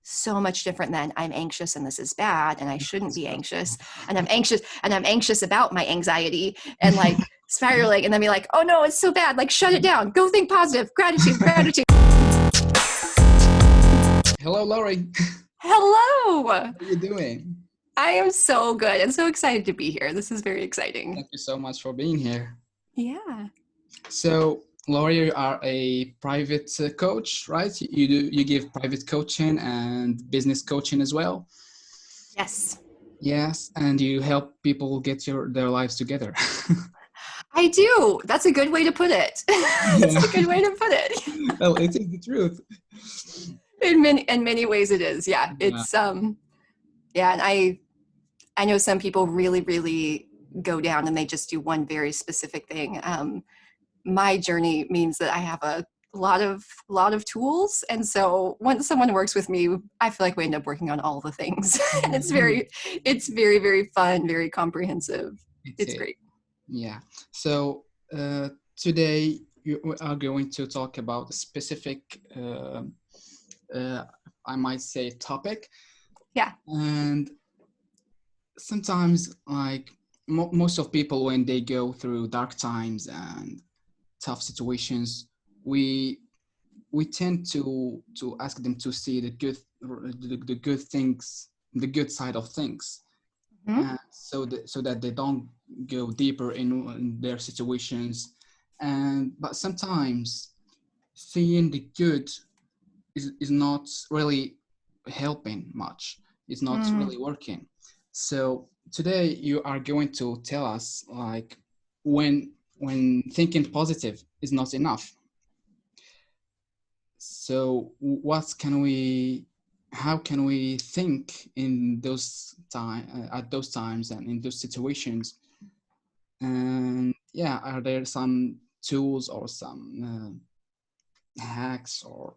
so much different than I'm anxious and this is bad and I shouldn't be anxious, and I'm anxious about my anxiety and like spiraling, and then be like, oh no, it's so bad, like shut it down, go think positive, gratitude. Hello, Lorrie. Hello. How are you doing? I am so good and so excited to be here. This is very exciting. Thank you so much for being here. Yeah. So, Lorrie, you are a private coach, right? You give private coaching and business coaching as well. Yes. Yes, and you help people get their lives together. I do. That's a good way to put it. That's a good way to put it. Well, it is the truth. In many ways it is. Yeah. It's yeah, and I know some people really go down and they just do one very specific thing. My journey means that I have a lot of tools, and so when someone works with me, I feel like we end up working on all the things. And it's very fun, very comprehensive. It's great. Yeah. So today we are going to talk about a specific, I might say, topic. Yeah. And sometimes, like most of people, when they go through dark times and tough situations, we tend to ask them to see the good things, the good side of things, so that they don't go deeper in their situations. But sometimes seeing the good is not really helping much. It's not really working. So today you are going to tell us, like, when thinking positive is not enough. So how can we think in those at those times and in those situations? And yeah, are there some tools or some hacks or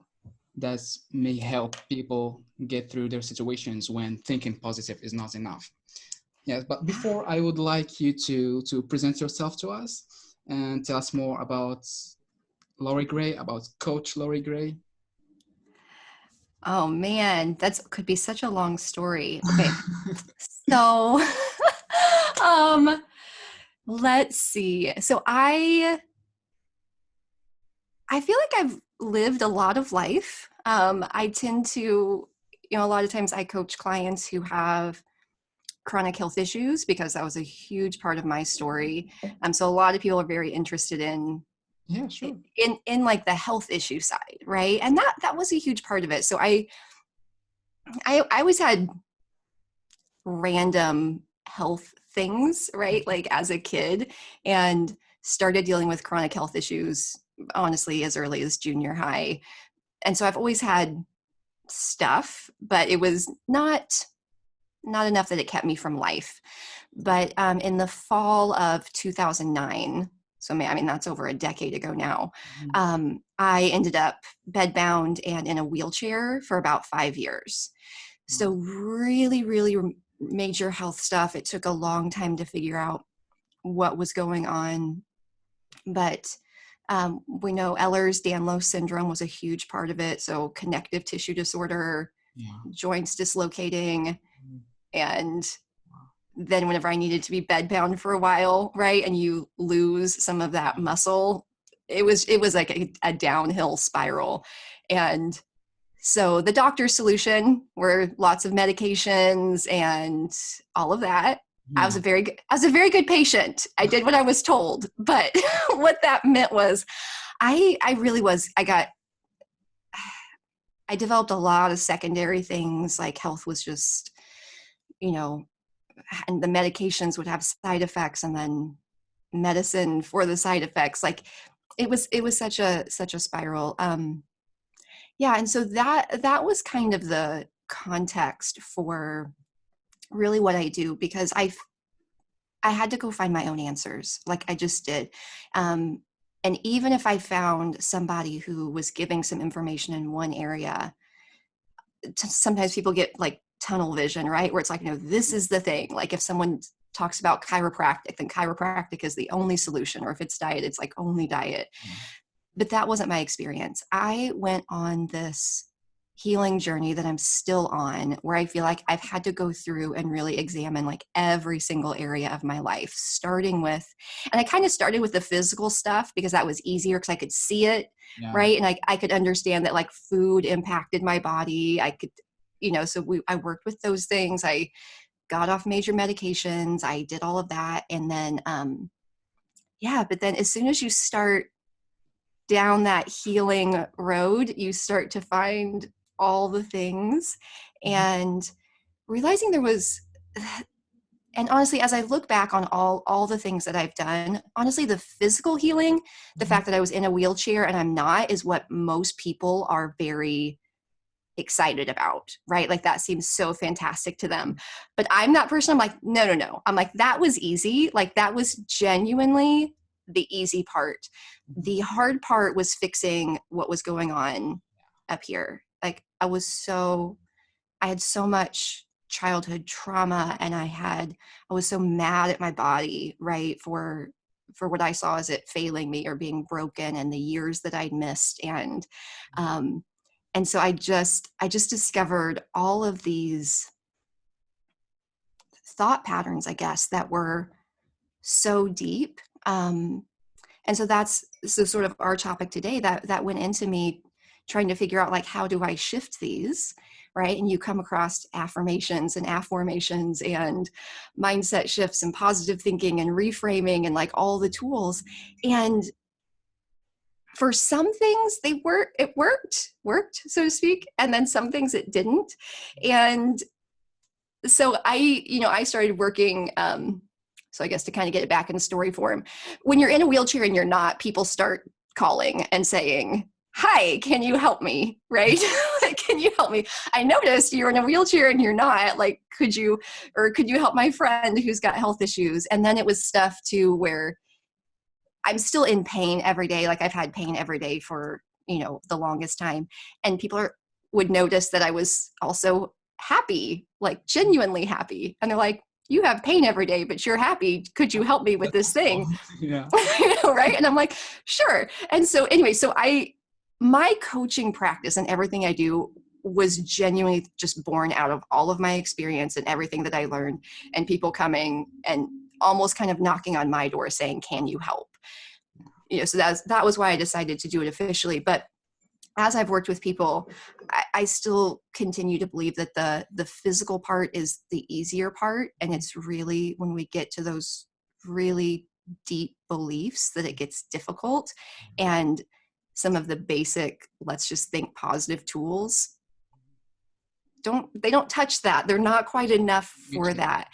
that may help people get through their situations when thinking positive is not enough? Yes, but before, I would like you to present yourself to us and tell us more about Lorrie Gray, about Coach Lorrie Gray. Oh man, could be such a long story. Okay. So let's see. So I feel like I've lived a lot of life. I tend to, a lot of times I coach clients who have chronic health issues because that was a huge part of my story. So a lot of people are very interested in in like the health issue side, right? And that was a huge part of it. So I always had random health things, right? Like as a kid, and started dealing with chronic health issues, honestly, as early as junior high. And so I've always had stuff, but it was not enough that it kept me from life. But in the fall of 2009, so I mean, that's over a decade ago now, I ended up bedbound and in a wheelchair for about 5 years. So really major health stuff. It took a long time to figure out what was going on. But we know Ehlers-Danlos syndrome was a huge part of it. So connective tissue disorder, joints dislocating, and then whenever I needed to be bedbound for a while, right, and you lose some of that muscle, it was like a downhill spiral. And so the doctor's solution were lots of medications and all of that. I was a very good patient. I did what I was told, but what that meant was I developed a lot of secondary things, like health was just, and the medications would have side effects, and then medicine for the side effects. Like it was such a spiral. And so that was kind of the context for really what I do, because I had to go find my own answers. Like I just did. And even if I found somebody who was giving some information in one area, sometimes people get like tunnel vision, right? Where it's like, this is the thing. Like if someone talks about chiropractic, then chiropractic is the only solution. Or if it's diet, it's like only diet. But that wasn't my experience. I went on this healing journey that I'm still on, where I feel like I've had to go through and really examine like every single area of my life, starting with, and I kind of started with the physical stuff because that was easier because I could see it, Yeah. right? And I could understand that like food impacted my body. I could, so I worked with those things. I got off major medications. I did all of that. And then, but then as soon as you start down that healing road, you start to find all the things and realizing there was, and honestly, as I look back on all the things that I've done, honestly, the physical healing, the fact that I was in a wheelchair and I'm not, is what most people are very excited about, right? Like that seems so fantastic to them. But I'm that person. I'm like, no. I'm like, that was easy. Like that was genuinely the easy part. The hard part was fixing what was going on up here. Like I had so much childhood trauma, and I was so mad at my body, right? For what I saw as it failing me or being broken, and the years that I'd missed. And so I just discovered all of these thought patterns, I guess, that were so deep. And so that's sort of our topic today, that went into me trying to figure out like, how do I shift these, right? And you come across affirmations and affirmations and mindset shifts and positive thinking and reframing and like all the tools. And for some things it worked, so to speak. And then some things it didn't. And so I started working, so I guess to kind of get it back in story form, when you're in a wheelchair and you're not, people start calling and saying, hi, can you help me? Right? Can you help me? I noticed you're in a wheelchair and you're not, like, could you help my friend who's got health issues? And then it was stuff too, where I'm still in pain every day. Like I've had pain every day for, the longest time. And people would notice that I was also happy, like genuinely happy. And they're like, you have pain every day, but you're happy. Could you help me with this thing? Yeah. Right. And I'm like, sure. And so anyway, my coaching practice and everything I do was genuinely just born out of all of my experience and everything that I learned, and people coming and almost kind of knocking on my door saying, can you help? So that was why I decided to do it officially. But as I've worked with people, I still continue to believe that the physical part is the easier part. And it's really when we get to those really deep beliefs that it gets difficult. And some of the basic, let's just think positive tools, they don't touch that. They're not quite enough for that.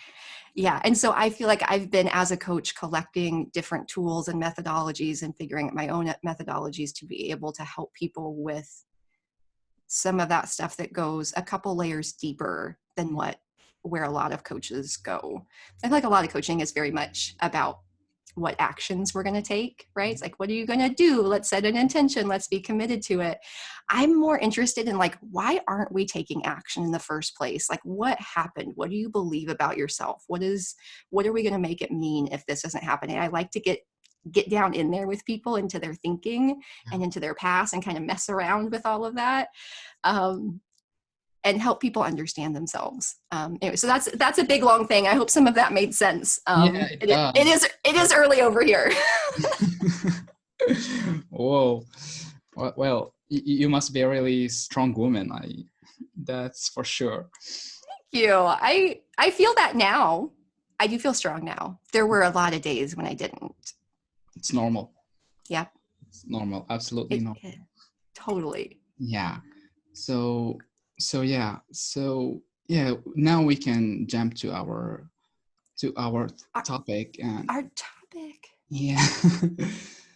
Yeah. And so I feel like I've been, as a coach, collecting different tools and methodologies and figuring out my own methodologies to be able to help people with some of that stuff that goes a couple layers deeper than where a lot of coaches go. I feel like a lot of coaching is very much about what actions we're going to take, right? It's like, what are you going to do? Let's set an intention. Let's be committed to it. I'm more interested in like, why aren't we taking action in the first place? Like, what happened? What do you believe about yourself? What are we going to make it mean if this isn't happening? I like to get down in there with people, into their thinking and into their past, and kind of mess around with all of that. And help people understand themselves. Anyway, so that's a big long thing. I hope some of that made sense. Yeah, it does. It is early over here. Whoa. Well, you must be a really strong woman. That's for sure. Thank you. I feel that now. I do feel strong now. There were a lot of days when I didn't. It's normal. Yeah. It's normal. Absolutely normal. Totally. Yeah. So yeah. Now we can jump to our topic. And our topic. Yeah.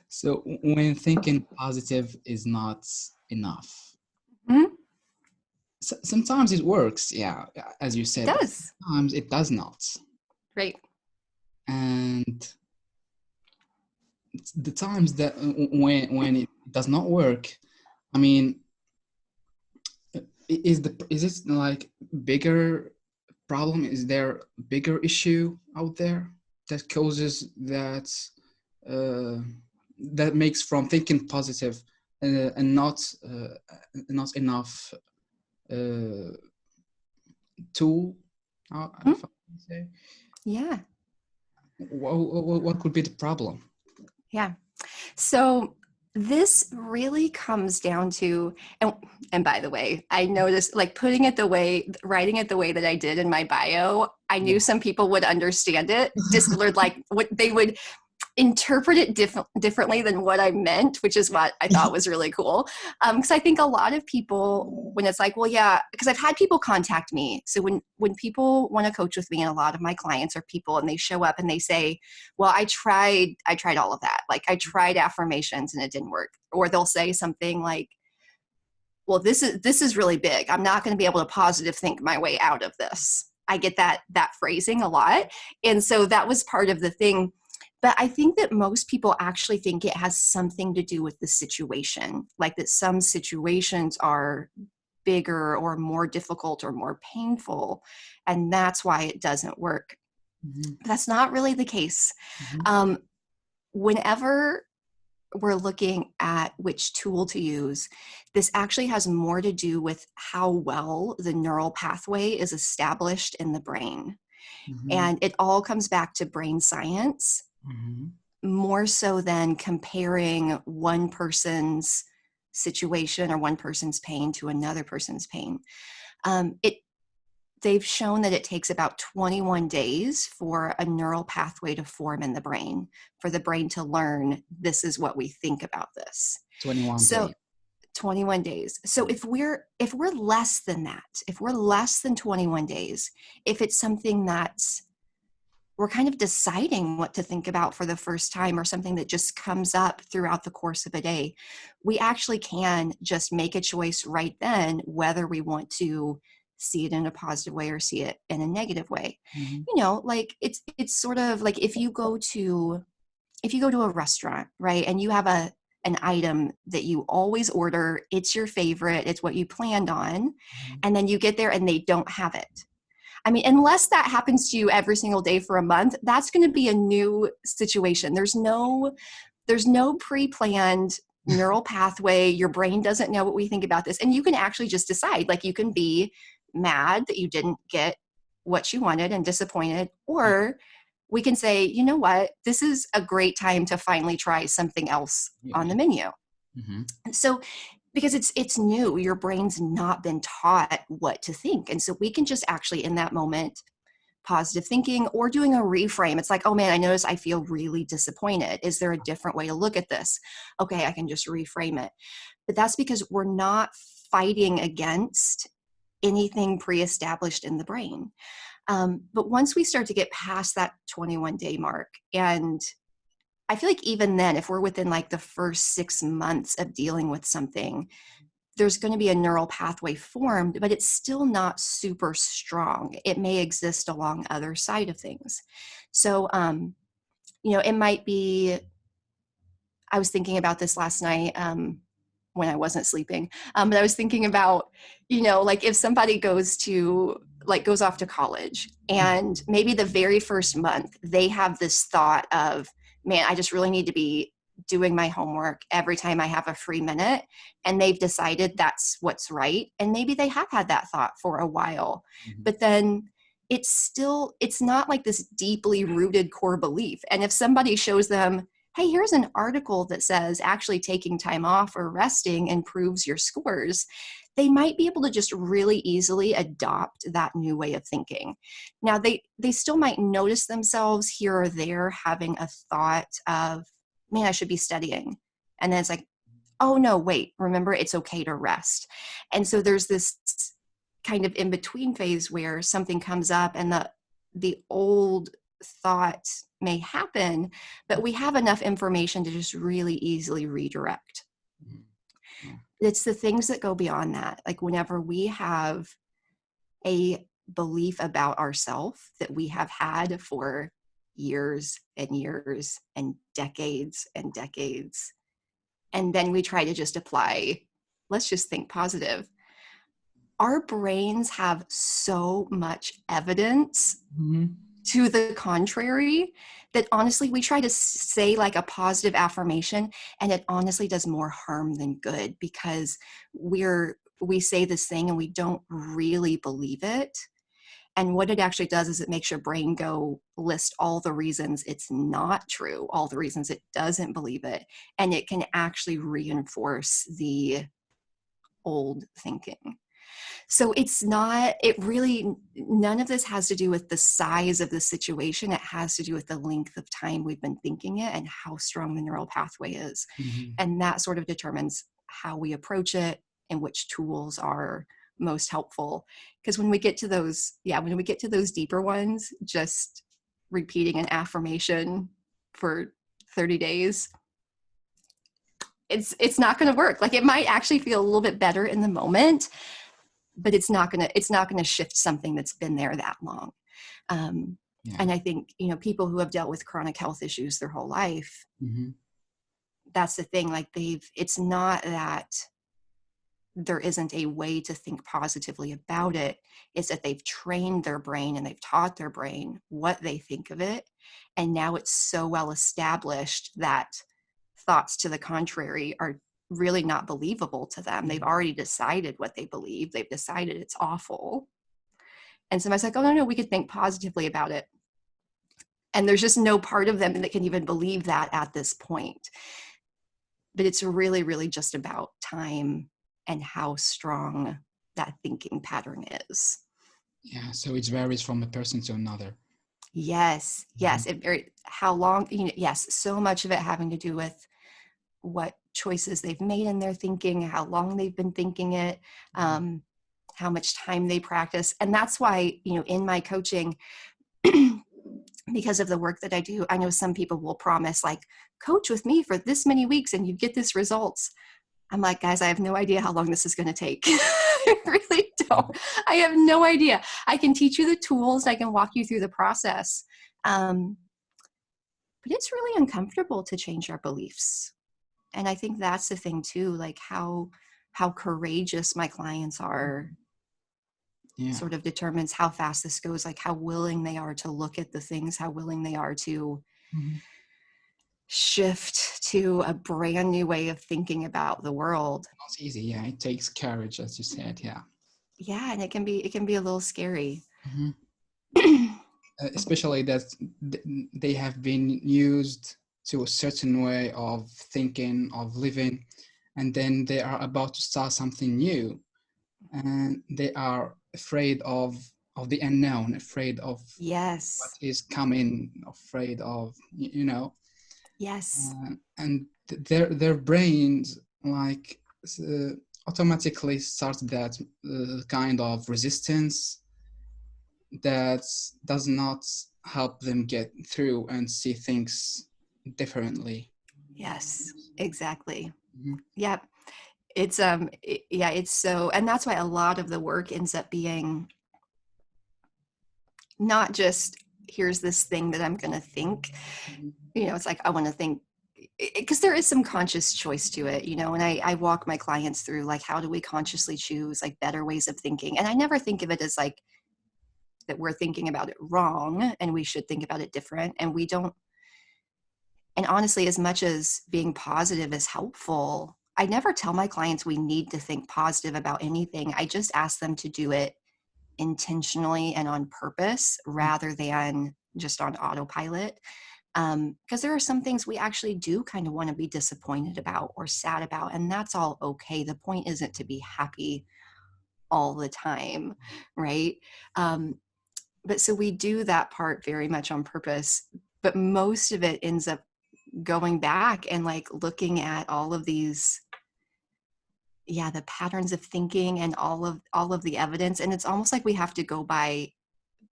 So when thinking positive is not enough. Mm-hmm. Sometimes it works. Yeah. As you said. It does. Sometimes it does not. Right. And the times that when it does not work, I mean, is it like bigger problem? Is there a bigger issue out there that causes that makes from thinking positive and not enough uh, tool, Mhm. if I can say. Yeah. What could be the problem? Yeah. So this really comes down to, and by the way, I noticed like writing it the way that I did in my bio, I knew Yeah. some people would understand it, just like what they would interpret it differently than what I meant, which is what I thought was really cool. Because I think a lot of people, when it's like, well, yeah, because I've had people contact me. So when people want to coach with me, and a lot of my clients are people, and they show up and they say, well, I tried all of that. Like I tried affirmations and it didn't work. Or they'll say something like, well, this is really big. I'm not going to be able to positive think my way out of this. I get that phrasing a lot. And so that was part of the thing. But I think that most people actually think it has something to do with the situation, like that some situations are bigger or more difficult or more painful. And that's why it doesn't work. Mm-hmm. But that's not really the case. Mm-hmm. Um, Whenever we're looking at which tool to use, this actually has more to do with how well the neural pathway is established in the brain. Mm-hmm. And it all comes back to brain science, Mm-hmm. more so than comparing one person's situation or one person's pain to another person's pain. It They've shown that it takes about 21 days for a neural pathway to form in the brain, for the brain to learn this is what we think about this. 21 So days. 21 days. So if we're less than that, if we're less than 21 days, if it's something that's we're kind of deciding what to think about for the first time or something that just comes up throughout the course of a day, we actually can just make a choice right then whether we want to see it in a positive way or see it in a negative way. Mm-hmm. Like it's sort of like if you go to a restaurant, right, and you have an item that you always order, it's your favorite, it's what you planned on, and then you get there and they don't have it. I mean, unless that happens to you every single day for a month, that's going to be a new situation. There's no pre-planned neural pathway. Your brain doesn't know what we think about this. And you can actually just decide, like you can be mad that you didn't get what you wanted and disappointed, Yeah. or we can say, you know what, this is a great time to finally try something else on Yeah. the menu. Mm-hmm. So because it's new, your brain's not been taught what to think, and so we can just actually in that moment positive thinking or doing a reframe. It's like, oh man, I notice I feel really disappointed. Is there a different way to look at this? Okay, I can just reframe it. But that's because we're not fighting against anything pre-established in the brain. But once we start to get past that 21-day mark, and I feel like even then, if we're within like the first 6 months of dealing with something, there's going to be a neural pathway formed, but it's still not super strong. It may exist along other side of things. So, it might be, I was thinking about this last night when I wasn't sleeping, but I was thinking about, like if somebody goes off to college and maybe the very first month they have this thought of, man, I just really need to be doing my homework every time I have a free minute. And they've decided that's what's right. And maybe they have had that thought for a while, Mm-hmm. but then it's not like this deeply rooted core belief. And if somebody shows them, hey, here's an article that says actually taking time off or resting improves your scores, they might be able to just really easily adopt that new way of thinking. Now, they still might notice themselves here or there having a thought of, man, I should be studying. And then it's like, oh no, wait, remember, it's okay to rest. And so there's this kind of in between phase where something comes up and the old thought may happen, but we have enough information to just really easily redirect. Mm-hmm. It's the things that go beyond that. Like whenever we have a belief about ourselves that we have had for years and years and decades, and then we try to just apply, let's just think positive. Our brains have so much evidence Mm-hmm. to the contrary that honestly we try to say like a positive affirmation and it honestly does more harm than good, because we're we say this thing and we don't really believe it. And what it actually does is it makes your brain go list all the reasons it's not true, all the reasons it doesn't believe it. And it can actually reinforce the old thinking. So it's not, it really, none of this has to do with the size of the situation. It has to do with the length of time we've been thinking it and how strong the neural pathway is. Mm-hmm. And that sort of determines how we approach it and which tools are most helpful. Because when we get to those, when we get to those deeper ones, just repeating an affirmation for 30 days, it's not going to work. Like, it might actually feel a little bit better in the moment, but it's not gonna shift something that's been there that long. Yeah. And I think, people who have dealt with chronic health issues their whole life, Mm-hmm. that's the thing. Like, it's not that there isn't a way to think positively about it. It's that they've trained their brain and they've taught their brain what they think of it. And now it's so well established that thoughts to the contrary are really not believable to them. They've already decided what they believe. They've decided it's awful. And somebody's like, oh, no, we could think positively about it. And there's just no part of them that can even believe that at this point. But it's really, really just about time and how strong that thinking pattern is. Yeah. So it varies from a person to another. Yes. Mm-hmm. How long, yes, so much of it having to do with what choices they've made in their thinking, how long they've been thinking it, how much time they practice. And that's why, in my coaching, because of the work that I do, I know some people will promise, like, coach with me for this many weeks and you get this results. I'm like, guys, I have no idea how long this is going to take. I really don't. I have no idea. I can teach you the tools. I can walk you through the process. But it's really uncomfortable to change our beliefs. And I think that's the thing too, like how courageous my clients are Yeah. sort of determines how fast this goes, like how willing they are to look at the things, how willing they are to Mm-hmm. shift to a brand new way of thinking about the world. Not easy. Yeah. It takes courage, as you said. Yeah. Yeah, and it can be a little scary. Mm-hmm. Especially that they have been used to a certain way of thinking, of living, and then they are about to start something new, and they are afraid of the unknown, afraid of what Yes. is coming, afraid of Yes. and their brains like automatically start that kind of resistance that does not help them get through and see things differently. Yes. Exactly. Mhm. Yep. It's so, and that's why a lot of the work ends up being not just, here's this thing that I'm going to think. Mhm. It's like, I want to think, because there is some conscious choice to it, and I walk my clients through, like, how do we consciously choose like better ways of thinking? And I never think of it as like that we're thinking about it wrong and we should think about it different. And we don't, and honestly, as much as being positive is helpful, I never tell my clients we need to think positive about anything. I just ask them to do it intentionally and on purpose rather than just on autopilot. Because there are some things we actually do kind of want to be disappointed about or sad about, and that's all okay. The point isn't to be happy all the time, right? But so we do that part very much on purpose, but most of it ends up going back and like looking at all of these, the patterns of thinking and all of the evidence. And it's almost like we have to go by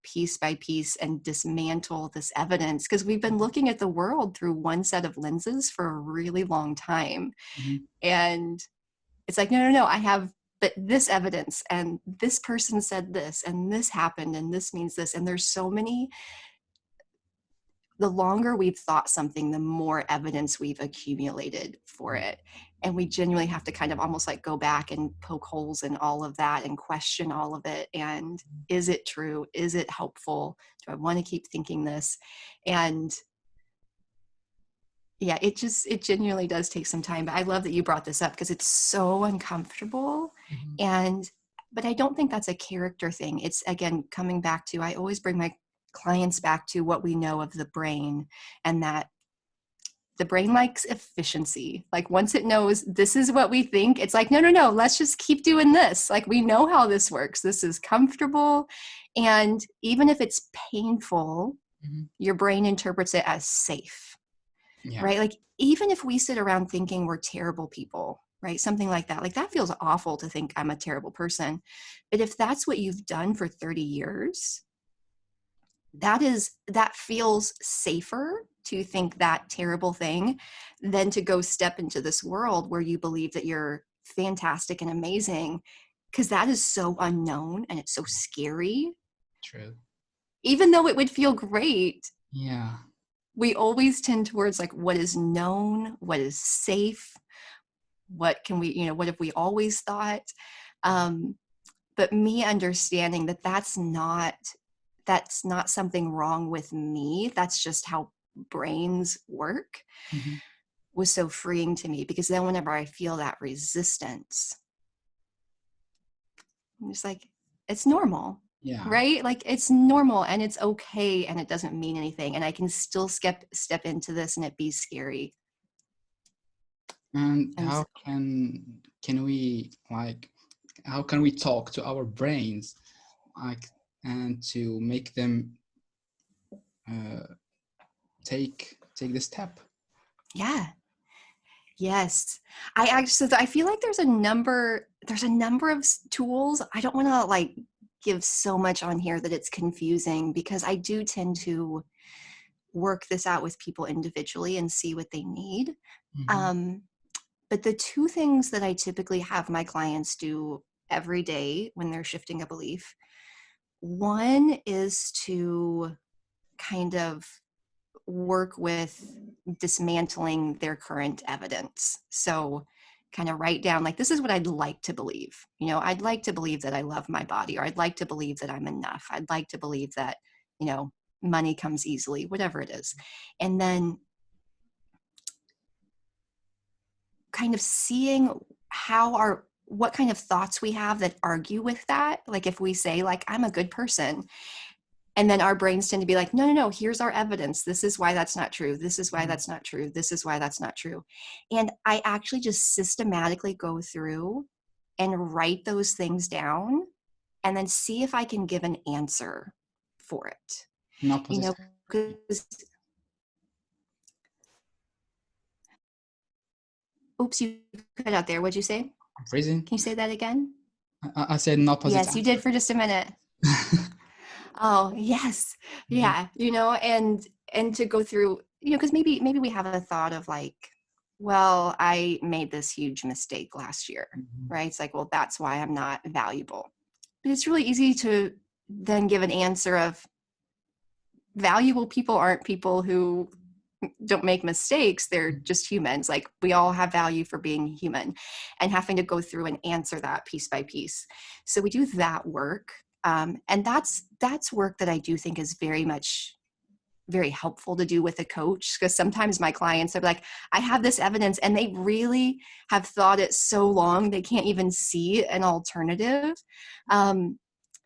piece and dismantle this evidence, because we've been looking at the world through one set of lenses for a really long time. Mhm. And it's like, no, I have but this evidence, and this person said this, and this happened, and this means this. And there's so many, the longer we've thought something, the more evidence we've accumulated for it. And we genuinely have to kind of almost like go back and poke holes in all of that and question all of it. And is it true? Is it helpful? Do I want to keep thinking this? And it genuinely does take some time. But I love that you brought this up because it's so uncomfortable. Mhm. But I don't think that's a character thing. It's, again, coming back to, I always bring my clients back to what we know of the brain, and that the brain likes efficiency. Like, once it knows this is what we think, it's like, no, no, no, let's just keep doing this. Like, we know how this works. This is comfortable. And even if it's painful, Mhm. your brain interprets it as safe, Yeah. right? Like, even if we sit around thinking we're terrible people, right? Something like that feels awful to think I'm a terrible person. But if that's what you've done for 30 years, that feels safer to think that terrible thing than to go step into this world where you believe that you're fantastic and amazing, because that is so unknown and it's so scary. True. Even though it would feel great, Yeah. we always tend towards like what is known, what is safe, what can we, what have we always thought. um, but me understanding that that's not something wrong with me, that's just how brains work, Mhm. was so freeing to me, because then whenever I feel that resistance, I'm just like, it's normal, Yeah. right? Like, it's normal and it's okay and it doesn't mean anything, and I can still step into this and it be scary. And And so, can we like how can we talk to our brains like and to make them uh, take the step? yeah. Yes. I feel like there's a number of tools. I don't want to like give so much on here that it's confusing, because I do tend to work this out with people individually and see what they need. Mhm. Um, but the two things that I typically have my clients do every day when they're shifting a belief, one is to kind of work with dismantling their current evidence. So, kind of write down, like, this is what I'd like to believe. I'd like to believe that I love my body, or I'd like to believe that I'm enough. I'd like to believe that, money comes easily, whatever it is. And then kind of seeing what kind of thoughts we have that argue with that. Like, if we say, like, I'm a good person, and then our brains tend to be like, no, no, no, here's our evidence. This is why that's not true. This is why Mhm. that's not true. This is why that's not true. And I actually just systematically go through and write those things down, and then see if I can give an answer for it. An You opposite. know, because, oops, you cut out there. What'd you say? Freezing. Can you say that again? I said an opposite Yes, you did answer. for just a minute. Oh, yes. Mhm. Yeah. And to go through, because maybe we have a thought of like, well, I made this huge mistake last year, Mhm. right? It's like, well, that's why I'm not valuable. But it's really easy to then give an answer of, valuable people aren't people who don't make mistakes. They're just humans. Like, we all have value for being human, and having to go through and answer that piece by piece. So we do that work. And that's work that I do think is very helpful to do with a coach, because sometimes my clients are like, I have this evidence, and they really have thought it so long they can't even see an alternative. Um,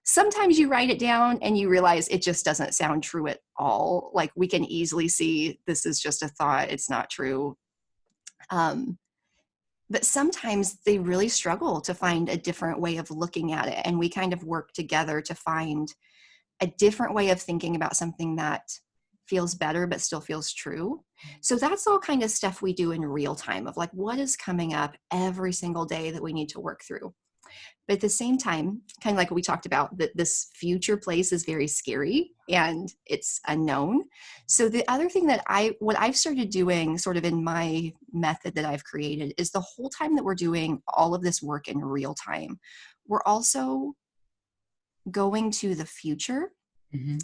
Sometimes you write it down and you realize it just doesn't sound true at all. Like, we can easily see this is just a thought, it's not true. Um, but sometimes they really struggle to find a different way of looking at it, and we kind of work together to find a different way of thinking about something that feels better but still feels true. So that's all kind of stuff we do in real time, of like, what is coming up every single day that we need to work through. But at the same time, kind of like what we talked about, that this future place is very scary and it's unknown. So the other thing what I've started doing sort of in my method that I've created, is the whole time that we're doing all of this work in real time, we're also going to the future. Mhm.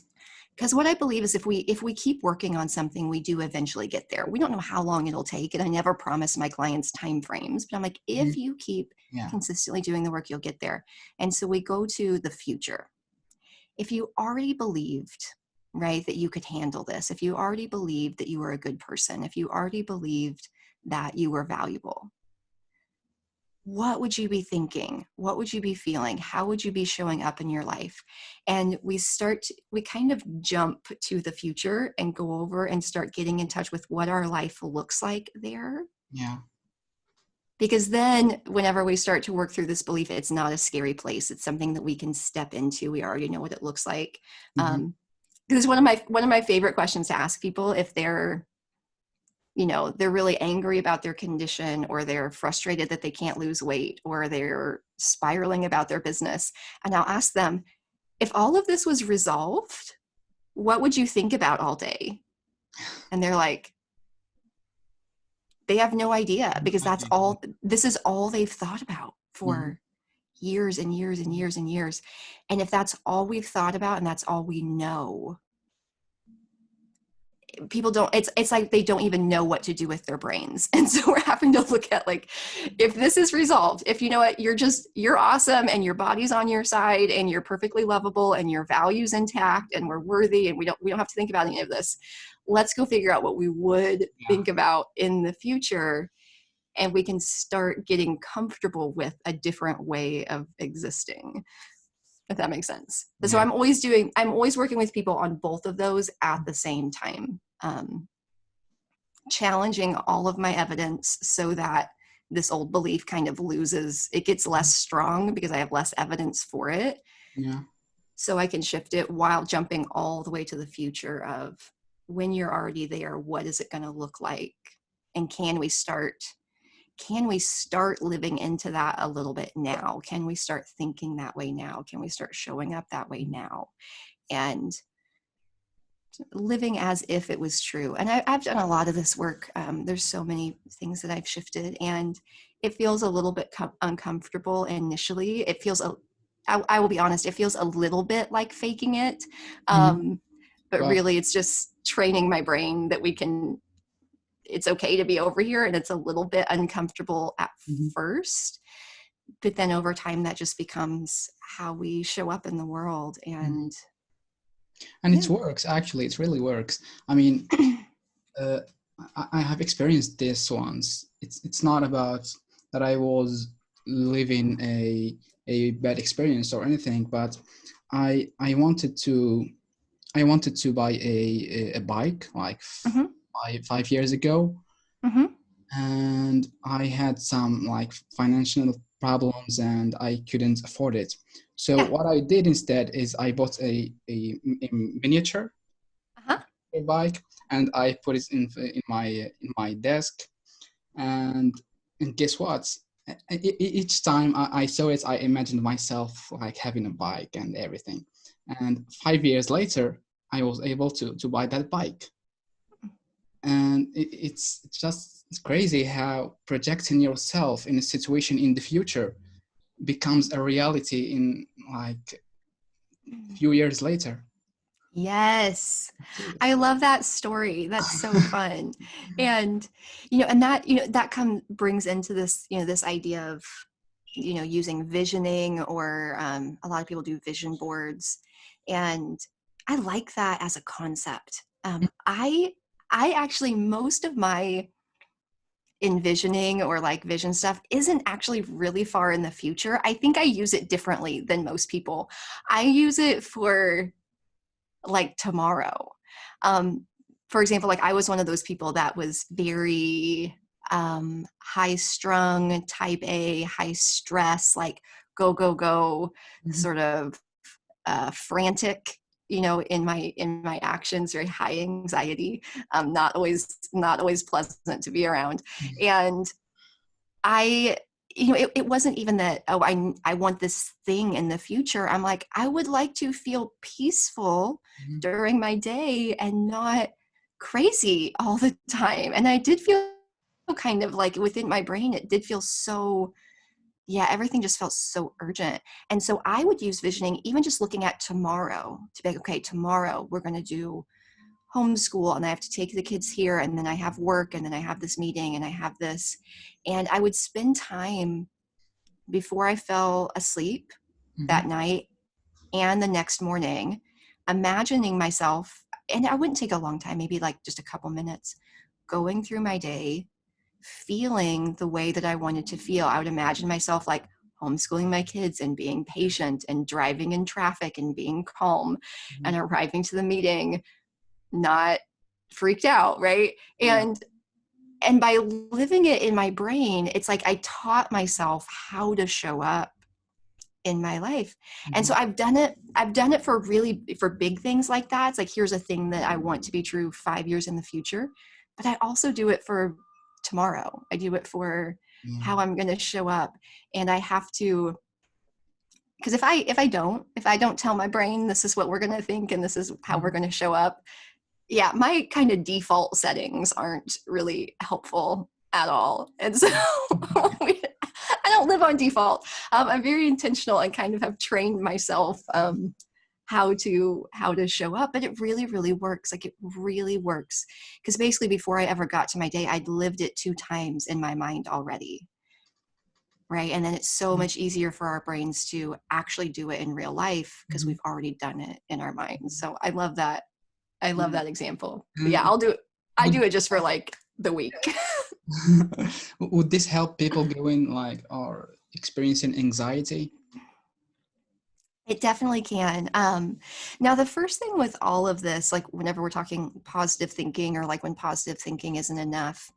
Because what I believe is, if we keep working on something, we do eventually get there. We don't know how long it'll take, and I never promise my clients time frames, but I'm like, if Mhm. you keep Yeah. consistently doing the work, you'll get there. And so we go to the future. If you already believed, right, that you could handle this, if you already believed that you were a good person, if you already believed that you were valuable, what would you be thinking? What would you be feeling? How would you be showing up in your life? And we kind of jump to the future and go over and start getting in touch with what our life looks like there. Yeah. Because then whenever we start to work through this belief, it's not a scary place. It's something that we can step into. We already know what it looks like. Mm-hmm. This is one of my favorite questions to ask people if they're really angry about their condition, or they're frustrated that they can't lose weight, or they're spiraling about their business. And I'll ask them, if all of this was resolved, what would you think about all day? And they're like, they have no idea, because this is all they've thought about Mm-hmm. for years and years and years and years. And if that's all we've thought about and that's all we know, people don't, it's like they don't even know what to do with their brains. And so we're having to look at, like, if this is resolved, if you know what, you're awesome, and your body's on your side, and you're perfectly lovable, and your values intact, and we're worthy, and we don't have to think about any of this. Let's go figure out what we would Yeah. think about in the future, and we can start getting comfortable with a different way of existing, if that makes sense. So Yeah. I'm always working with people on both of those at the same time, challenging all of my evidence so that this old belief kind of it gets less strong because I have less evidence for it. Yeah. So I can shift it while jumping all the way to the future of, when you're already there, what is it going to look like? And can we start living into that a little bit now? Can we start thinking that way now? Can we start showing up that way now? And living as if it was true. And I've done a lot of this work. There's so many things that I've shifted, and it feels a little bit uncomfortable initially. It feels, I will be honest, it feels a little bit like faking it. Mm-hmm. But But really, it's just training my brain that it's okay to be over here, and it's a little bit uncomfortable at mm-hmm. first, but then over time that just becomes how we show up in the world. Mm-hmm. And And yeah. it works, actually. It really works. I mean, uh, I have experienced this once. It's not about that I was living a bad experience or anything, but I wanted to buy a bike like Mm-hmm. 5 years ago, Mm-hmm. and I had some like financial problems and I couldn't afford it. So Yeah. what I did instead is I bought a miniature Uh-huh. bike, and I put it in my desk. And guess what? Each time I saw it, I imagined myself like having a bike and everything. And 5 years later, I was able to buy that bike. And it's crazy how projecting yourself in a situation in the future becomes a reality in like a few years later. Yes. I love that story. That's so fun. And, and that brings into this, this idea of, using visioning, or a lot of people do vision boards. And I like that as a concept. I actually, most of my envisioning or like vision stuff isn't actually really far in the future. I think I use it differently than most people. I use it for like tomorrow. Um, for example, like I was one of those people that was very high strung, type A, high stress, like go, go, go, Mhm. sort of frantic, in my actions, very high anxiety, not always pleasant to be around. And I, it wasn't even that, oh, I want this thing in the future. I'm like, I would like to feel peaceful Mhm. during my day and not crazy all the time. And I did feel kind of like within my brain, it did feel so, yeah, everything just felt so urgent. And so I would use visioning, even just looking at tomorrow, to be like, okay, tomorrow we're going to do homeschool, and I have to take the kids here, and then I have work, and then I have this meeting, and I have this. And I would spend time before I fell asleep Mhm. that night and the next morning imagining myself, and I wouldn't take a long time, maybe like just a couple minutes, going through my day, feeling the way that I wanted to feel. I would imagine myself like homeschooling my kids and being patient and driving in traffic and being calm Mhm. and arriving to the meeting not freaked out, right? Yeah. And by living it in my brain, it's like I taught myself how to show up in my life. And so Mhm. I've done it for big things like that. It's like, here's a thing that I want to be true 5 years in the future, but I also do it for tomorrow. I do it for Yeah. how I'm going to show up. And I have to, because if I don't tell my brain this is what we're going to think and this is how we're Mhm. going to show up, yeah, my kind of default settings aren't really helpful at all. And so I don't live on default. I'm very intentional and kind of have trained myself how to show up, but it really, really works. Like, it really works. Because basically before I ever got to my day, I'd lived it 2 times in my mind already. Right. And then it's so Mhm. much easier for our brains to actually do it in real life because Mhm. we've already done it in our minds. So I love that. I love Yeah. that example. But yeah, And I would do it just for like the week. would this help people going like or experiencing anxiety? It definitely can. Now, the first thing with all of this, like whenever we're talking positive thinking or like when positive thinking isn't enough,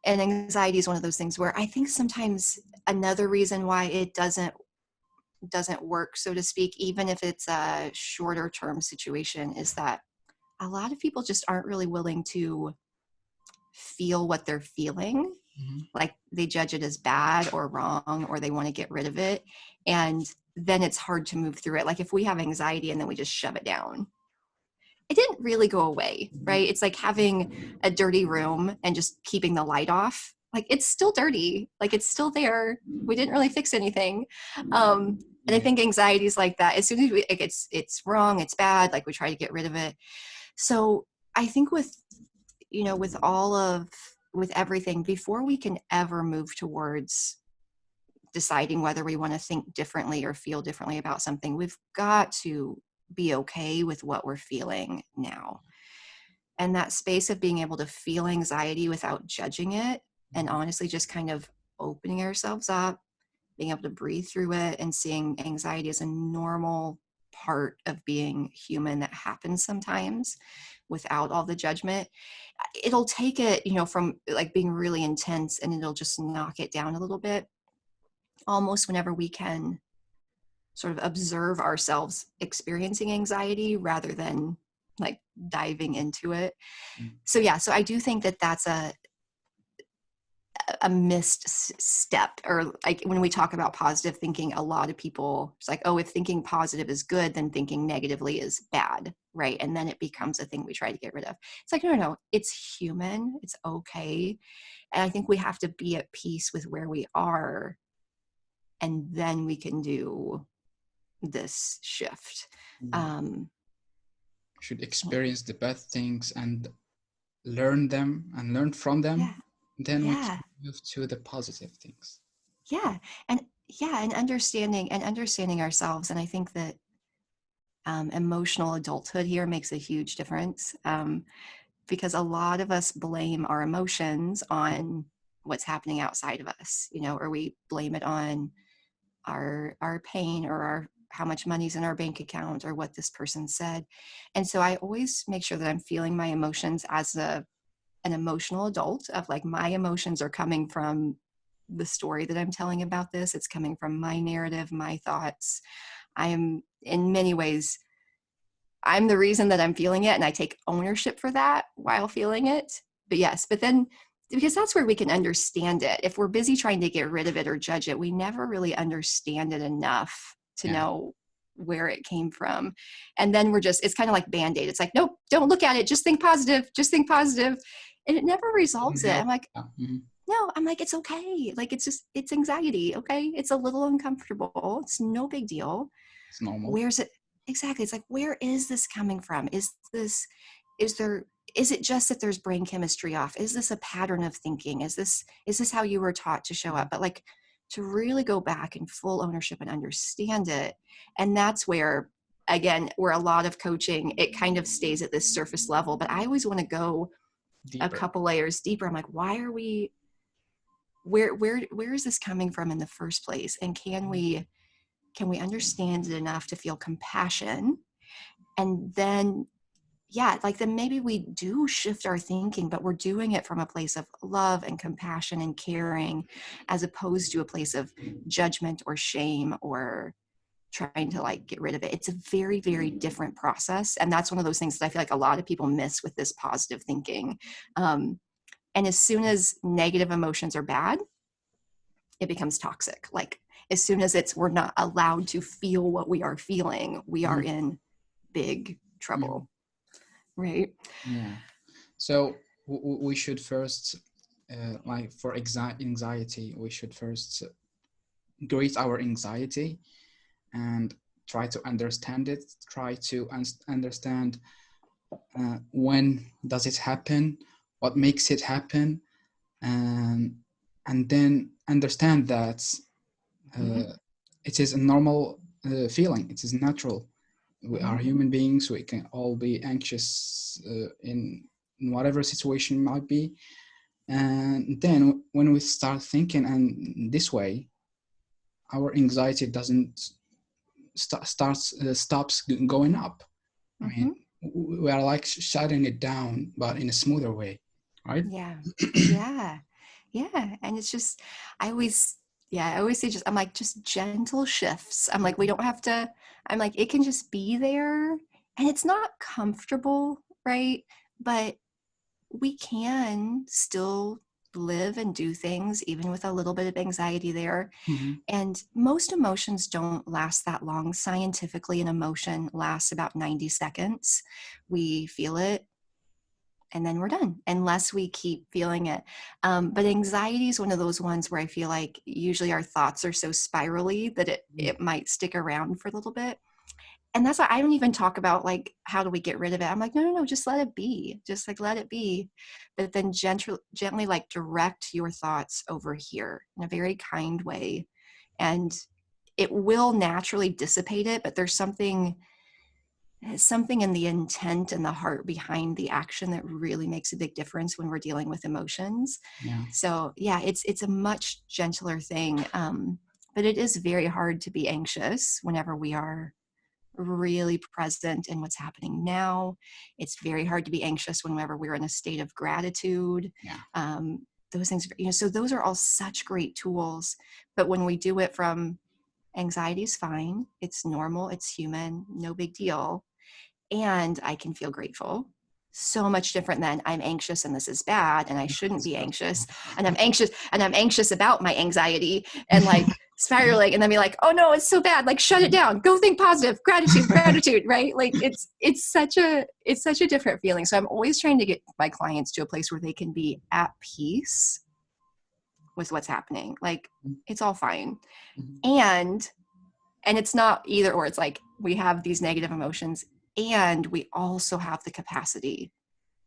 and anxiety is one of those things where I think sometimes another reason why it doesn't work, so to speak, even if it's a shorter term situation, is that a lot of people just aren't really willing to feel what they're feeling. Mhm. Like, they judge it as bad or wrong, or they want to get rid of it. And then it's hard to move through it. Like, if we have anxiety and then we just shove it down, it didn't really go away, Mhm. right? It's like having a dirty room and just keeping the light off. Like, it's still dirty. Like, it's still there. We didn't really fix anything. And I Yeah. think anxiety is like that. As soon as like, it's wrong, it's bad, like we try to get rid of it. So I think with everything, before we can ever move towards deciding whether we want to think differently or feel differently about something, we've got to be okay with what we're feeling now. And that space of being able to feel anxiety without judging it, and Mhm. honestly just kind of opening ourselves up, being able to breathe through it and seeing anxiety as a normal part of being human that happens sometimes without all the judgment. It'll take it, from like being really intense, and it'll just knock it down a little bit, almost whenever we can sort of observe ourselves experiencing anxiety rather than like diving into it. So yeah, so I do think that that's a missed step. Or like when we talk about positive thinking, a lot of people, it's like, oh, if thinking positive is good, then thinking negatively is bad, right? And then it becomes a thing we try to get rid of. It's like, no, no, no, it's human, it's okay. And I think we have to be at peace with where we are, and then we can do this shift. Yeah. um Should experience the bad things and learn them and learn from them. yeah, Then we yeah, can move to the positive things. yeah. And yeah, and understanding ourselves. And I think that emotional adulthood here makes a huge difference, because a lot of us blame our emotions on what's happening outside of us, or we blame it on our pain, or our how much money's in our bank account, or what this person said. And so I always make sure that I'm feeling my emotions as an emotional adult, of like, my emotions are coming from the story that I'm telling about this. It's coming from my narrative, my thoughts. I am, in many ways, I'm the reason that I'm feeling it, and I take ownership for that while feeling it. But yes, but then, because that's where we can understand it. If we're busy trying to get rid of it or judge it, we never really understand it enough to Yeah. know where it came from. And then it's kind of like Band-Aid. It's like, nope, don't look at it. Just think positive. Just think positive. And it never Doesn't resolves it. help. I'm like, Yeah. Mhm. no, I'm like, it's okay. Like, it's anxiety. Okay. It's a little uncomfortable. It's no big deal. It's normal. Where's it? Exactly. It's like, where is this coming from? Is there, is it just that there's brain chemistry off? Is this a pattern of thinking? Is this how you were taught to show Mhm. up? But like, to really go back in full ownership and understand it. And that's where, again, where a lot of coaching, it kind of stays at this surface level. But I always want to go a Deeper. couple layers deeper. I'm like, why are we, where is this coming from in the first place? And can we understand it enough to feel compassion? And then, yeah, like then maybe we do shift our thinking, but we're doing it from a place of love and compassion and caring, as opposed to a place of judgment or shame or trying to like get rid of it. It's a very, very different process. And that's one of those things that I feel like a lot of people miss with this positive thinking. And as soon as negative emotions are bad, it becomes toxic. Like as soon as we're not allowed to feel what we are feeling, we are Mhm. in big Mhm. trouble. Right? Yeah. So we should first, like for anxiety, we should first greet our anxiety and try to understand it. Try to understand when does it happen, what makes it happen, and then understand that Mm-hmm. it is a normal feeling. It is natural. We Mm-hmm. are human beings. We can all be anxious in whatever situation might be. And then when we start thinking and this way, our anxiety doesn't stops going up. I Mm-hmm. mean, we are like shutting it down, but in a smoother way, right? Yeah. Yeah. Yeah. And it's just, I always, yeah, I always say just, I'm like, just gentle shifts. I'm like, we don't have to, I'm like, it can just be there and it's not comfortable, right? But we can still live and do things even with a little bit of anxiety there. Mm-hmm. And most emotions don't last that long. Scientifically, an emotion lasts about 90 seconds. We feel it and then we're done unless we keep feeling it. But anxiety is one of those ones where I feel like usually our thoughts are so spirally that it might stick around for a little bit. And that's why I don't even talk about like, how do we get rid of it? I'm like, no, just let it be. Just like, let it be. But then gently like direct your thoughts over here in a very kind way. And it will naturally dissipate it, but there's something in the intent and the heart behind the action that really makes a big difference when we're dealing with emotions. Yeah. So yeah, it's a much gentler thing. But it is very hard to be anxious whenever we are really present in what's happening now. It's very hard to be anxious whenever we're in a state of gratitude. Yeah. Those things, so those are all such great tools. But when we do it from anxiety is fine, it's normal, it's human, no big deal, and I can feel grateful. So much different than I'm anxious and this is bad and I shouldn't It's be bad. anxious, and I'm anxious about my anxiety and like spiraling and then be like, oh no, it's so bad, like shut it down, go think positive, gratitude, right? Like it's such a different feeling. So I'm always trying to get my clients to a place where they can be at peace with what's happening. Like it's all fine. And it's not either or. It's like we have these negative emotions and we also have the capacity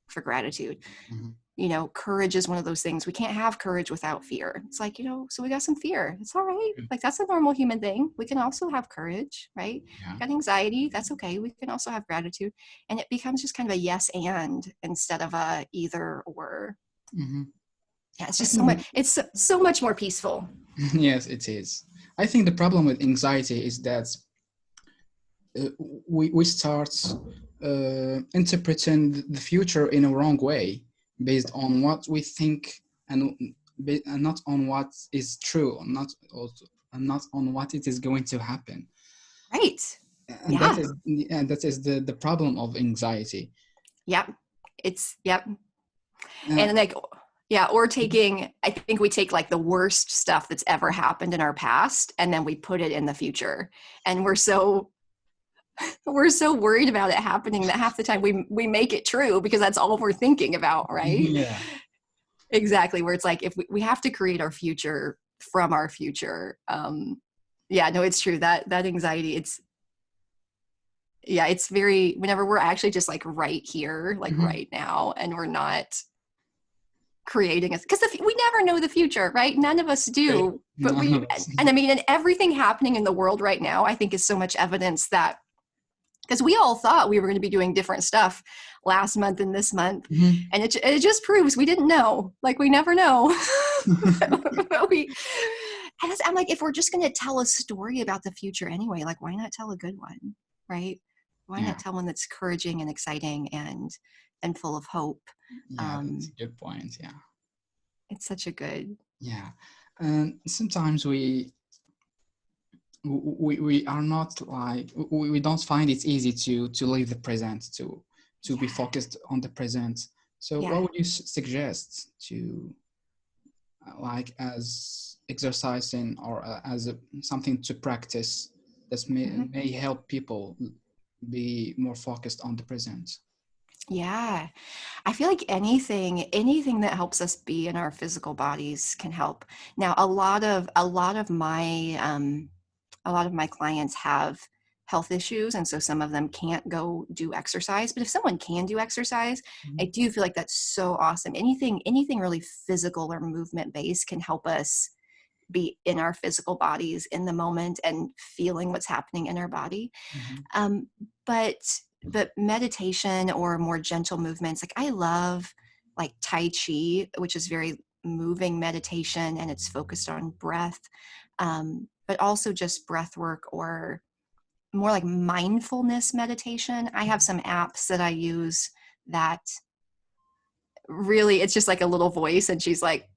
for gratitude. Mhm. Courage is one of those things. We can't have courage without fear. It's like, so we got some fear. It's all right. Like that's a normal human thing. We can also have courage, right? Yeah. Got anxiety. That's okay. We can also have gratitude. And it becomes just kind of a yes and instead of a either or. Mm-hmm. Yeah, it's I just think it's so much more peaceful. yes, it is. I think the problem with anxiety is that we start interpreting the future in a wrong way based on what we think and, and not on what is true, and not on what it is going to happen. Right. And that Yeah. is the problem of anxiety. Yep. Yep. Uh, And like, yeah, or I think we take like the worst stuff that's ever happened in our past and then we put it in the future. And we're so worried about it happening that half the time we make it true because that's all we're thinking about, right? yeah. Exactly. Where it's like, if we have to create our future from our future. Yeah, no, it's true that anxiety, it's very, whenever we're actually just like right here, like Mm-hmm. right now, and we're not creating us, because we never know the future, right? None of us do. But None of us. and I mean, and everything happening in the world right now, I think is so much evidence that because we all thought we were going to be doing different stuff last month and this month. Mhm. And it just proves we didn't know. Like, we never know. But I'm like, if we're just going to tell a story about the future anyway, like, why not tell a good one, right? Why Yeah, not tell one that's encouraging and exciting and full of hope? yeah, that's a good point. Yeah, It's such a good, yeah. And sometimes we are not like we don't find it easy to live the present, to be yeah, focused on the present. So yeah. what would you suggest to like as exercising or as something to practice that Mhm. may help people be more focused on the present? Yeah. I feel like anything that helps us be in our physical bodies can help. Now, a lot of my clients have health issues, and so some of them can't go do exercise. But if someone can do exercise, I Mhm. do feel like that's so awesome. Anything really physical or movement based can help us be in our physical bodies in the moment and feeling what's happening in our body. Mhm. Um, but but meditation or more gentle movements, like I love like Tai Chi, which is very moving meditation and it's focused on breath, but also just breath work or more like mindfulness meditation. I have some apps that I use that really, it's just like a little voice and she's like,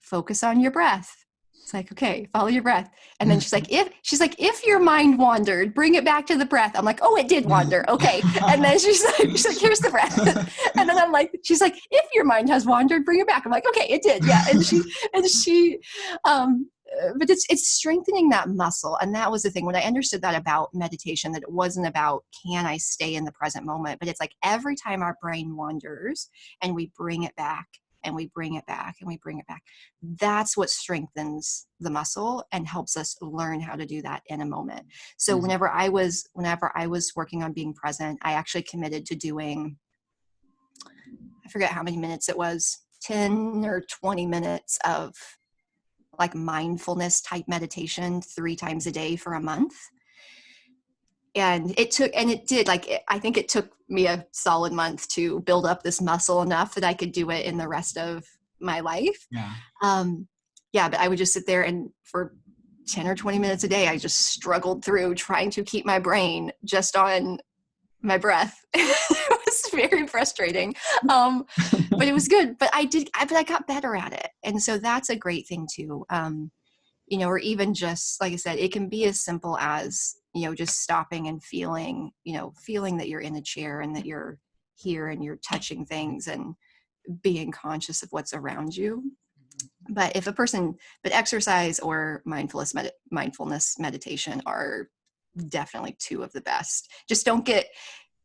focus on your breath. It's like, okay, follow your breath. And then if your mind wandered, bring it back to the breath. I'm like, oh, it did wander. Okay. And then she's like, here's the breath. And then she's like, if your mind has wandered, bring it back. I'm like, okay, it did. Yeah. Um, but it's strengthening that muscle. And that was the thing when I understood that about meditation, that it wasn't about, can I stay in the present moment? But it's like every time our brain wanders and we bring it back and we bring it back and we bring it back, that's what strengthens the muscle and helps us learn how to do that in a moment. So Mhm. whenever I was working on being present, I actually committed to doing, I forget how many minutes it was, 10 or 20 minutes of like mindfulness type meditation 3 times a day for a month. And it did, like, I think it took me a solid month to build up this muscle enough that I could do it in the rest of my life. Yeah. um yeah, but I would just sit there and for 10 or 20 minutes a day I just struggled through trying to keep my brain just on my breath. It was very frustrating, but it was good. But I got better at it, and so that's a great thing too. Or even just like I said, it can be as simple as, just stopping and feeling that you're in a chair and that you're here and you're touching things and being conscious of what's around you. But exercise or mindfulness meditation are definitely two of the best. Just don't get,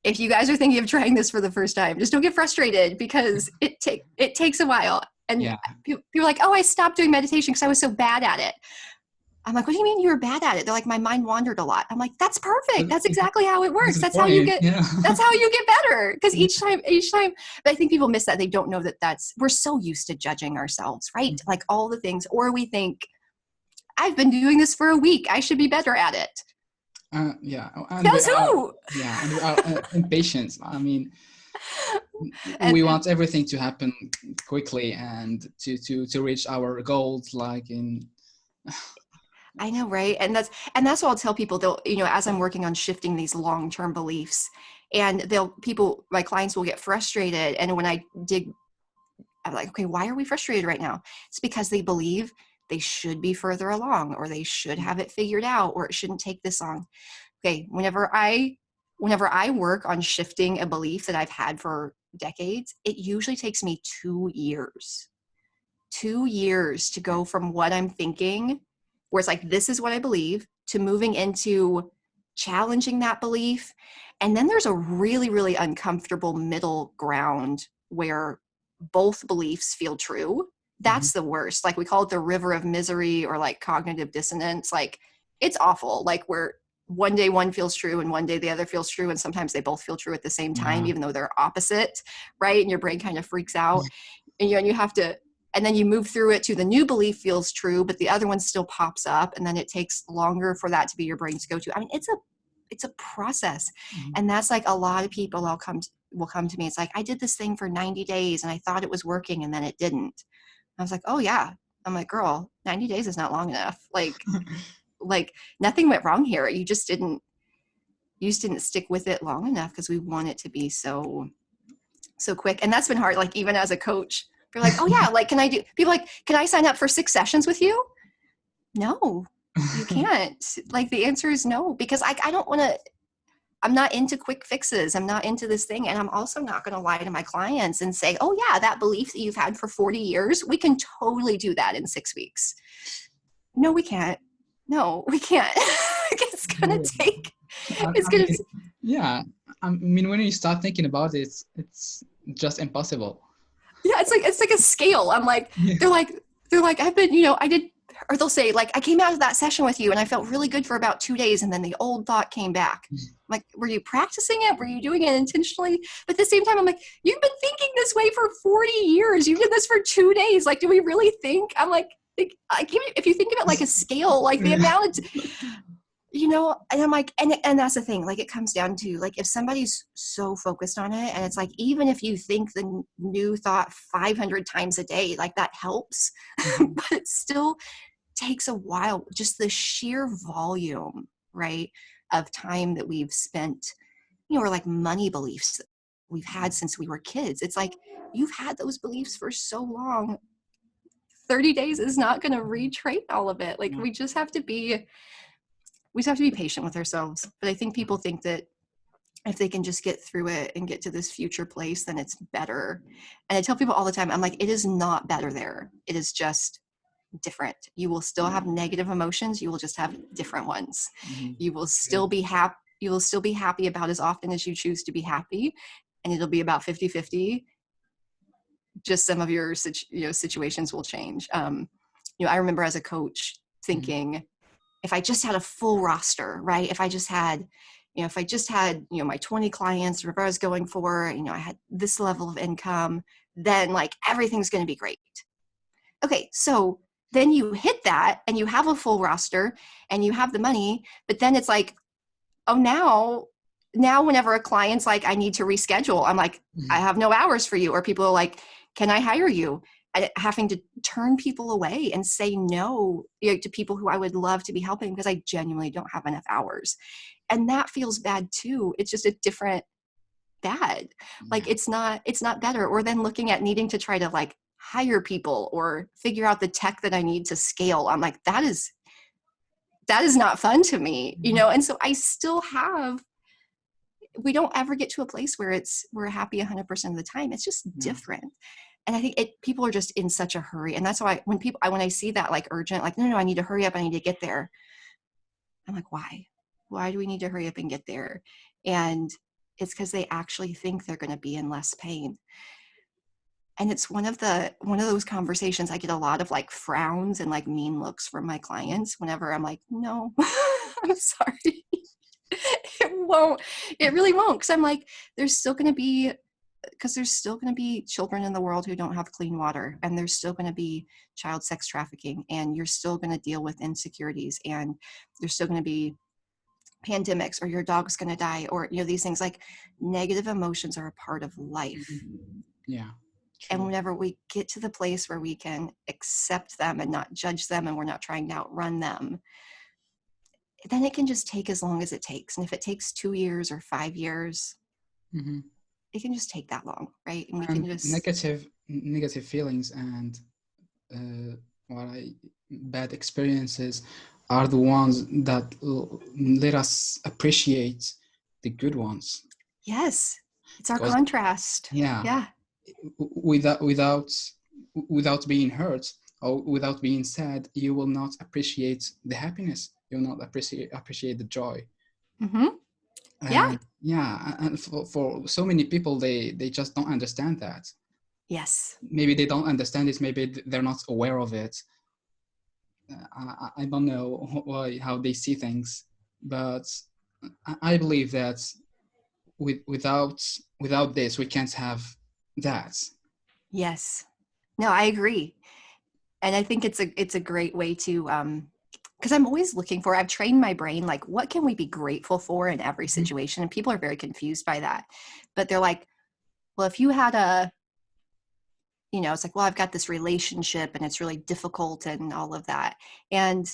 if you guys are thinking of trying this for the first time, just don't get frustrated because it takes a while. And Yeah. people are like, oh, I stopped doing meditation because I was so bad at it. I'm like, what do you mean you were bad at it? They're like, my mind wandered a lot. I'm like, that's perfect. That's exactly how it That's works. the point. Yeah. That's how you get better. Because each time, but I think people miss that. They don't know we're so used to judging ourselves, right? Like all the things, or we think, I've been doing this for a week, I should be better at it. Yeah, and we Says are, who? yeah, and we are impatient. I mean, And we want everything to happen quickly and to reach our goals, like in. I know, right? And that's what I'll tell people. As I'm working on shifting these long-term beliefs, and my clients will get frustrated. And when I dig, I'm like, okay, why are we frustrated right now? It's because they believe they should be further along, or they should have it figured out, or it shouldn't take this long. Okay, whenever I work on shifting a belief that I've had for decades, it usually takes me 2 years. 2 years to go from what I'm thinking, where it's like, this is what I believe, to moving into challenging that belief. And then there's a really, really uncomfortable middle ground where both beliefs feel true. Mhm. That's the worst. Like we call it the river of misery or like cognitive dissonance. Like it's awful. Like where one day one feels true and one day the other feels true. And sometimes they both feel true at the same time, Yeah. even though they're opposite, right? And your brain kind of freaks out. And you have to, and then you move through it to the new belief feels true, but the other one still pops up. And then it takes longer for that to be your brain's go-to. I mean, it's a process. Mhm. And that's like a lot of people will come to me. It's like, I did this thing for 90 days and I thought it was working and then it didn't. I was like, oh yeah. I'm like, girl, 90 days is not long enough. Like nothing went wrong here. You just didn't stick with it long enough because we want it to be so quick. And that's been hard. Like even as a coach, they're like, oh yeah, like can I sign up for 6 sessions with you? No, you can't. Like the answer is no, because I don't want to, I'm not into quick fixes. I'm not into this thing. And I'm also not going to lie to my clients and say, oh yeah, that belief that you've had for 40 years, we can totally do that in 6 weeks. No, we can't. No, we can't. It's going to take, it's I going mean, to, yeah. I mean, when you start thinking about it, it's just impossible. yeah, it's like a scale. I'm like, Yeah. they're like, I've been, I did, or they'll say like, I came out of that session with you and I felt really good for about 2 days. And then the old thought came back. I'm like, were you practicing it? Were you doing it intentionally? But at the same time, I'm like, you've been thinking this way for 40 years. You did this for 2 days. Like, do we really think? I'm like, if you think of it like a scale, like the amount of, and I'm like, and that's the thing, like it comes down to like, if somebody's so focused on it and it's like, even if you think the new thought 500 times a day, like that helps, Mhm. but it still takes a while, just the sheer volume, right, of time that we've spent, or like money beliefs that we've had since we were kids. It's like, you've had those beliefs for so long. 30 days is not going to retrain all of it. Like Yeah. we just have to be patient with ourselves. But I think people think that if they can just get through it and get to this future place, then it's better. And I tell people all the time, I'm like, it is not better there. It is just different. You will still have negative emotions. You will just have different ones. Mhm. You will Yeah. still be happy. You will still be happy about as often as you choose to be happy. And it'll be about 50-50. Just some of your situations will change. I remember as a coach Mhm. thinking, if I just had a full roster, right? If I just had my 20 clients, whatever I was going for, I had this level of income, then like everything's going to be great. Okay. So then you hit that and you have a full roster and you have the money, but then it's like, oh, now whenever a client's like, I need to reschedule, I'm like, I Mhm. have no hours for you. Or people are like, can I hire you? Having to turn people away and say no, to people who I would love to be helping because I genuinely don't have enough hours. And that feels bad too. It's just a different bad. Like Yeah. it's not better. Or then looking at needing to try to like hire people or figure out the tech that I need to scale. I'm like, that is not fun to me, Mhm. and so we don't ever get to a place where we're happy 100% of the time. It's just Yeah. different. And I think people are just in such a hurry. And that's why when I see that like urgent, like, no, I need to hurry up. I need to get there. I'm like, why do we need to hurry up and get there? And it's because they actually think they're going to be in less pain. And it's one of those conversations I get a lot of like frowns and like mean looks from my clients whenever I'm like, no, I'm sorry. It won't. It really won't. Because I'm like, there's still going to be children in the world who don't have clean water, and there's still going to be child sex trafficking, and you're still going to deal with insecurities, and there's still going to be pandemics, or your dog's going to die, or these things. Like, negative emotions are a part of life. Mhm. Yeah. And True. whenever we get to the place where we can accept them and not judge them, and we're not trying to outrun them, then it can just take as long as it takes. And if it takes 2 years or 5 years, Mhm. it can just take that long, right? And we can And just, negative feelings and what I bad experiences are the ones that let us appreciate the good ones. yes, it's our Because contrast. yeah, Yeah. without without being hurt or without being sad, you will not appreciate the happiness. You will not appreciate the joy. Mm-hmm. Yeah. And yeah, and for so many people, they just don't understand that. Yes. Maybe they don't understand it. Maybe they're not aware of it. I don't know how they see things, but I believe that without this, we can't have that. Yes. No, I agree. And I think it's a great way to because I'm always looking for, I've trained my brain, like, what can we be grateful for in every Mhm. situation? And people are very confused by that. But they're like, well, if you had a, it's like, well, I've got this relationship and it's really difficult and all of that. And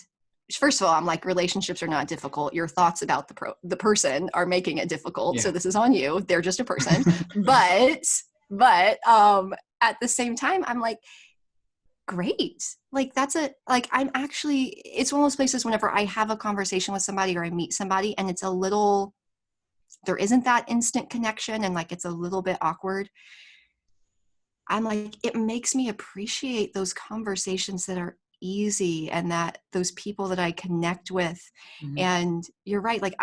first of all, I'm like, relationships are not difficult. Your thoughts about the person are making it difficult. Yeah. So this is on you. They're just a person. But at the same time, I'm like, great. Like I'm actually, it's one of those places whenever I have a conversation with somebody or I meet somebody and there isn't that instant connection and like, it's a little bit awkward. I'm like, it makes me appreciate those conversations that are easy and that those people that I connect with. Mhm. And you're right. Like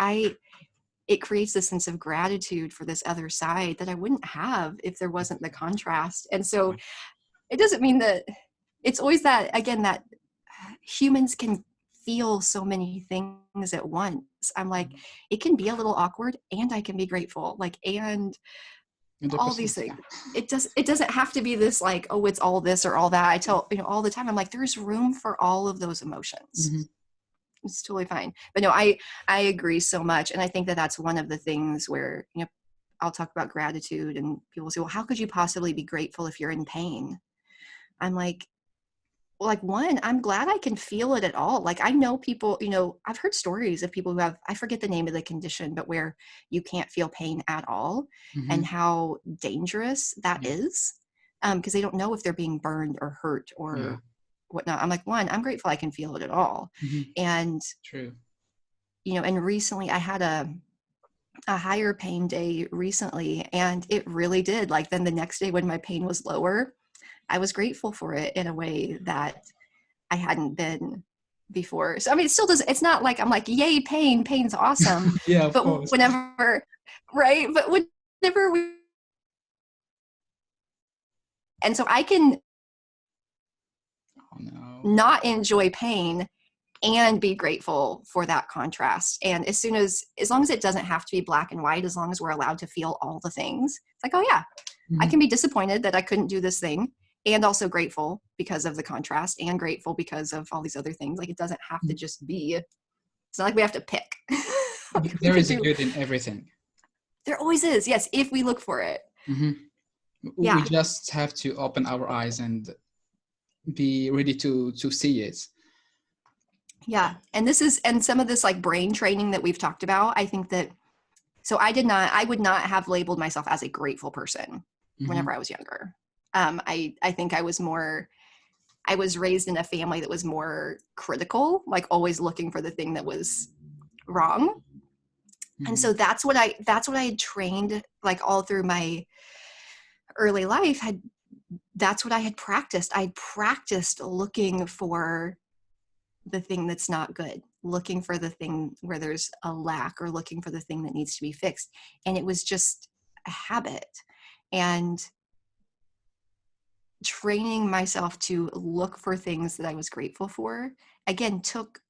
it creates this sense of gratitude for this other side that I wouldn't have if there wasn't the contrast. And so it doesn't mean that it's always that, again, that humans can feel so many things at once. I'm like, it can be a little awkward and I can be grateful. Like, and all these 100%. things. It doesn't have to be this like, oh, it's all this or all that. I tell, all the time, I'm like, there's room for all of those emotions. Mhm. It's totally fine. But no, I agree so much. And I think that that's one of the things where, I'll talk about gratitude and people say, well, how could you possibly be grateful if you're in pain? I'm like, well, like one, I'm glad I can feel it at all. Like I know people, I've heard stories of people who have, I forget the name of the condition, but where you can't feel pain at all and Mhm. how dangerous that Yeah. is. Because they don't know if they're being burned or hurt Yeah. or whatnot. I'm like, one, I'm grateful I can feel it at all. Mhm. And, True. and recently I had a higher pain day recently and it really did. Like then the next day when my pain was lower, I was grateful for it in a way that I hadn't been before. So I mean, it still doesn't, it's not like I'm like, yay, pain's awesome. Yeah, of But course. whenever, right? But whenever and so I can Oh no. not enjoy pain and be grateful for that contrast. And as long as it doesn't have to be black and white, as long as we're allowed to feel all the things, it's like, oh yeah, I Mhm. can be disappointed that I couldn't do this thing and also grateful because of the contrast and grateful because of all these other things. Like it doesn't have to just be, it's not like we have to pick. We There can is a do, good in everything. there always is. Yes. If we look for it. Mhm. We Yeah. just have to open our eyes and be ready to see it. Yeah. And some of this like brain training that we've talked about, I think that, so I would not have labeled myself as a grateful person Mhm. whenever I was younger. I think I was raised in a family that was more critical, like always looking for the thing that was wrong. And Mhm. so that's what I had trained like all through my early life that's what I had practiced. I practiced looking for the thing that's not good, looking for the thing where there's a lack or looking for the thing that needs to be fixed. And it was just a habit. And training myself to look for things that I was grateful for, again, took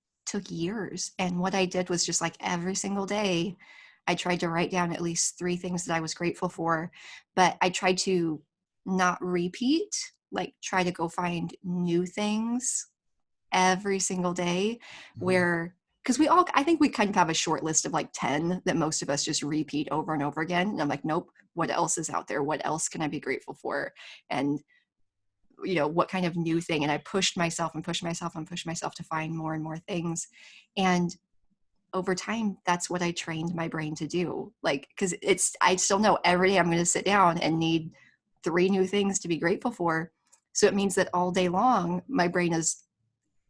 years. And what I did was just like every single day, I tried to write down at least 3 things that I was grateful for, but I tried to not repeat, like try to go find new things every single day Mhm. where because I think we kind of have a short list of like 10 that most of us just repeat over and over again. And I'm like, nope, what else is out there? What else can I be grateful for? And what kind of new thing? And I pushed myself and pushed myself and pushed myself to find more and more things. And over time, that's what I trained my brain to do. Like, because I still know every day I'm going to sit down and need 3 new things to be grateful for. So it means that all day long, my brain is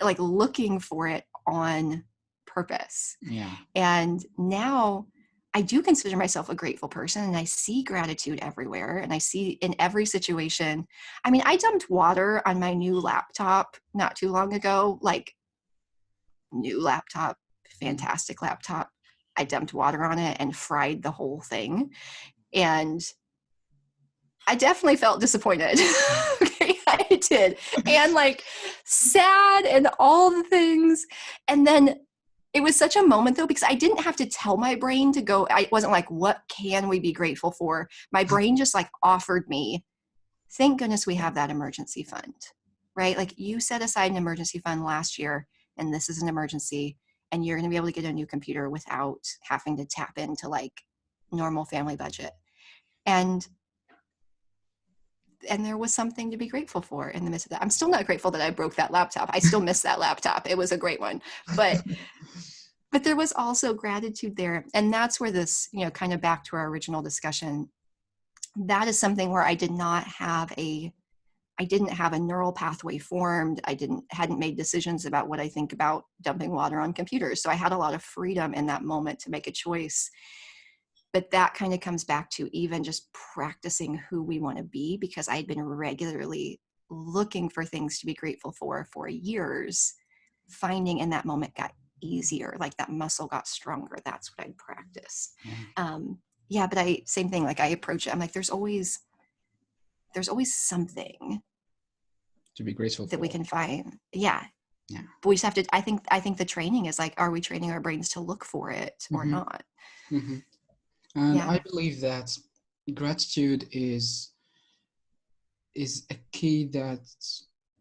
like looking for it on purpose. Yeah. And now I do consider myself a grateful person and I see gratitude everywhere and I see in every situation. I mean, I dumped water on my new laptop not too long ago, like new laptop, Mhm. fantastic laptop. I dumped water on it and fried the whole thing. And I definitely felt disappointed. Okay, I did. And like sad and all the things. And then it was such a moment though, because I didn't have to tell my brain to go. I wasn't like, what can we be grateful for? My brain just like offered me, thank goodness we have that emergency fund, right? Like you set aside an emergency fund last year. and this is an emergency, and you're going to be able to get a new computer without having to tap into like normal family budget. And there was something to be grateful for in the midst of that. I'm still not grateful that I broke that laptop. I still miss that laptop. It was a great one, but there was also gratitude there. And that's where this, kind of back to our original discussion, that is something where I didn't have a neural pathway formed. Hadn't made decisions about what I think about dumping water on computers. So I had a lot of freedom in that moment to make a choice. But that kind of comes back to even just practicing who we want to be, because I had been regularly looking for things to be grateful for years. Finding in that moment got easier, like that muscle got stronger. That's what I'd practice. Yeah. But same thing, like I approach it, I'm like, there's always something To be grateful that for. we can find. Yeah. Yeah. But we just have to, I think the training is like, are we training our brains to look for it or not? Mm-hmm. And Yeah. I believe that gratitude is a key that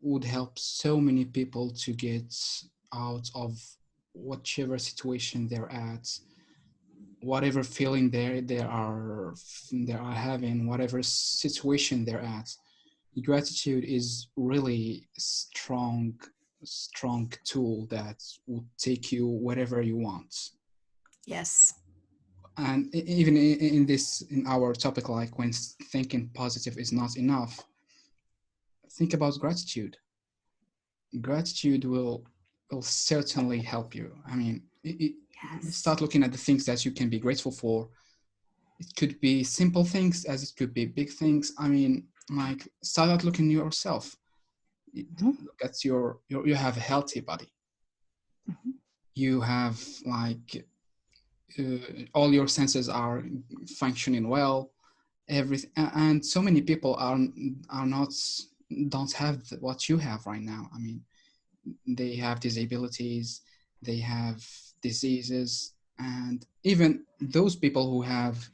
would help so many people to get out of whichever situation they're at, whatever feeling they are having, whatever situation they're at. Gratitude is really strong tool that will take you wherever you want. Yes. And even in our topic, like when thinking positive is not enough, think about gratitude. Gratitude will certainly help you. I mean, Yes. start looking at the things that you can be grateful for. It could be simple things as it could be big things. I mean, like, start out looking at yourself. Look at you have a healthy body. You have like all your senses are functioning well. Everything, and so many people are not don't have what you have right now. I mean, they have disabilities, they have diseases, and even those people who have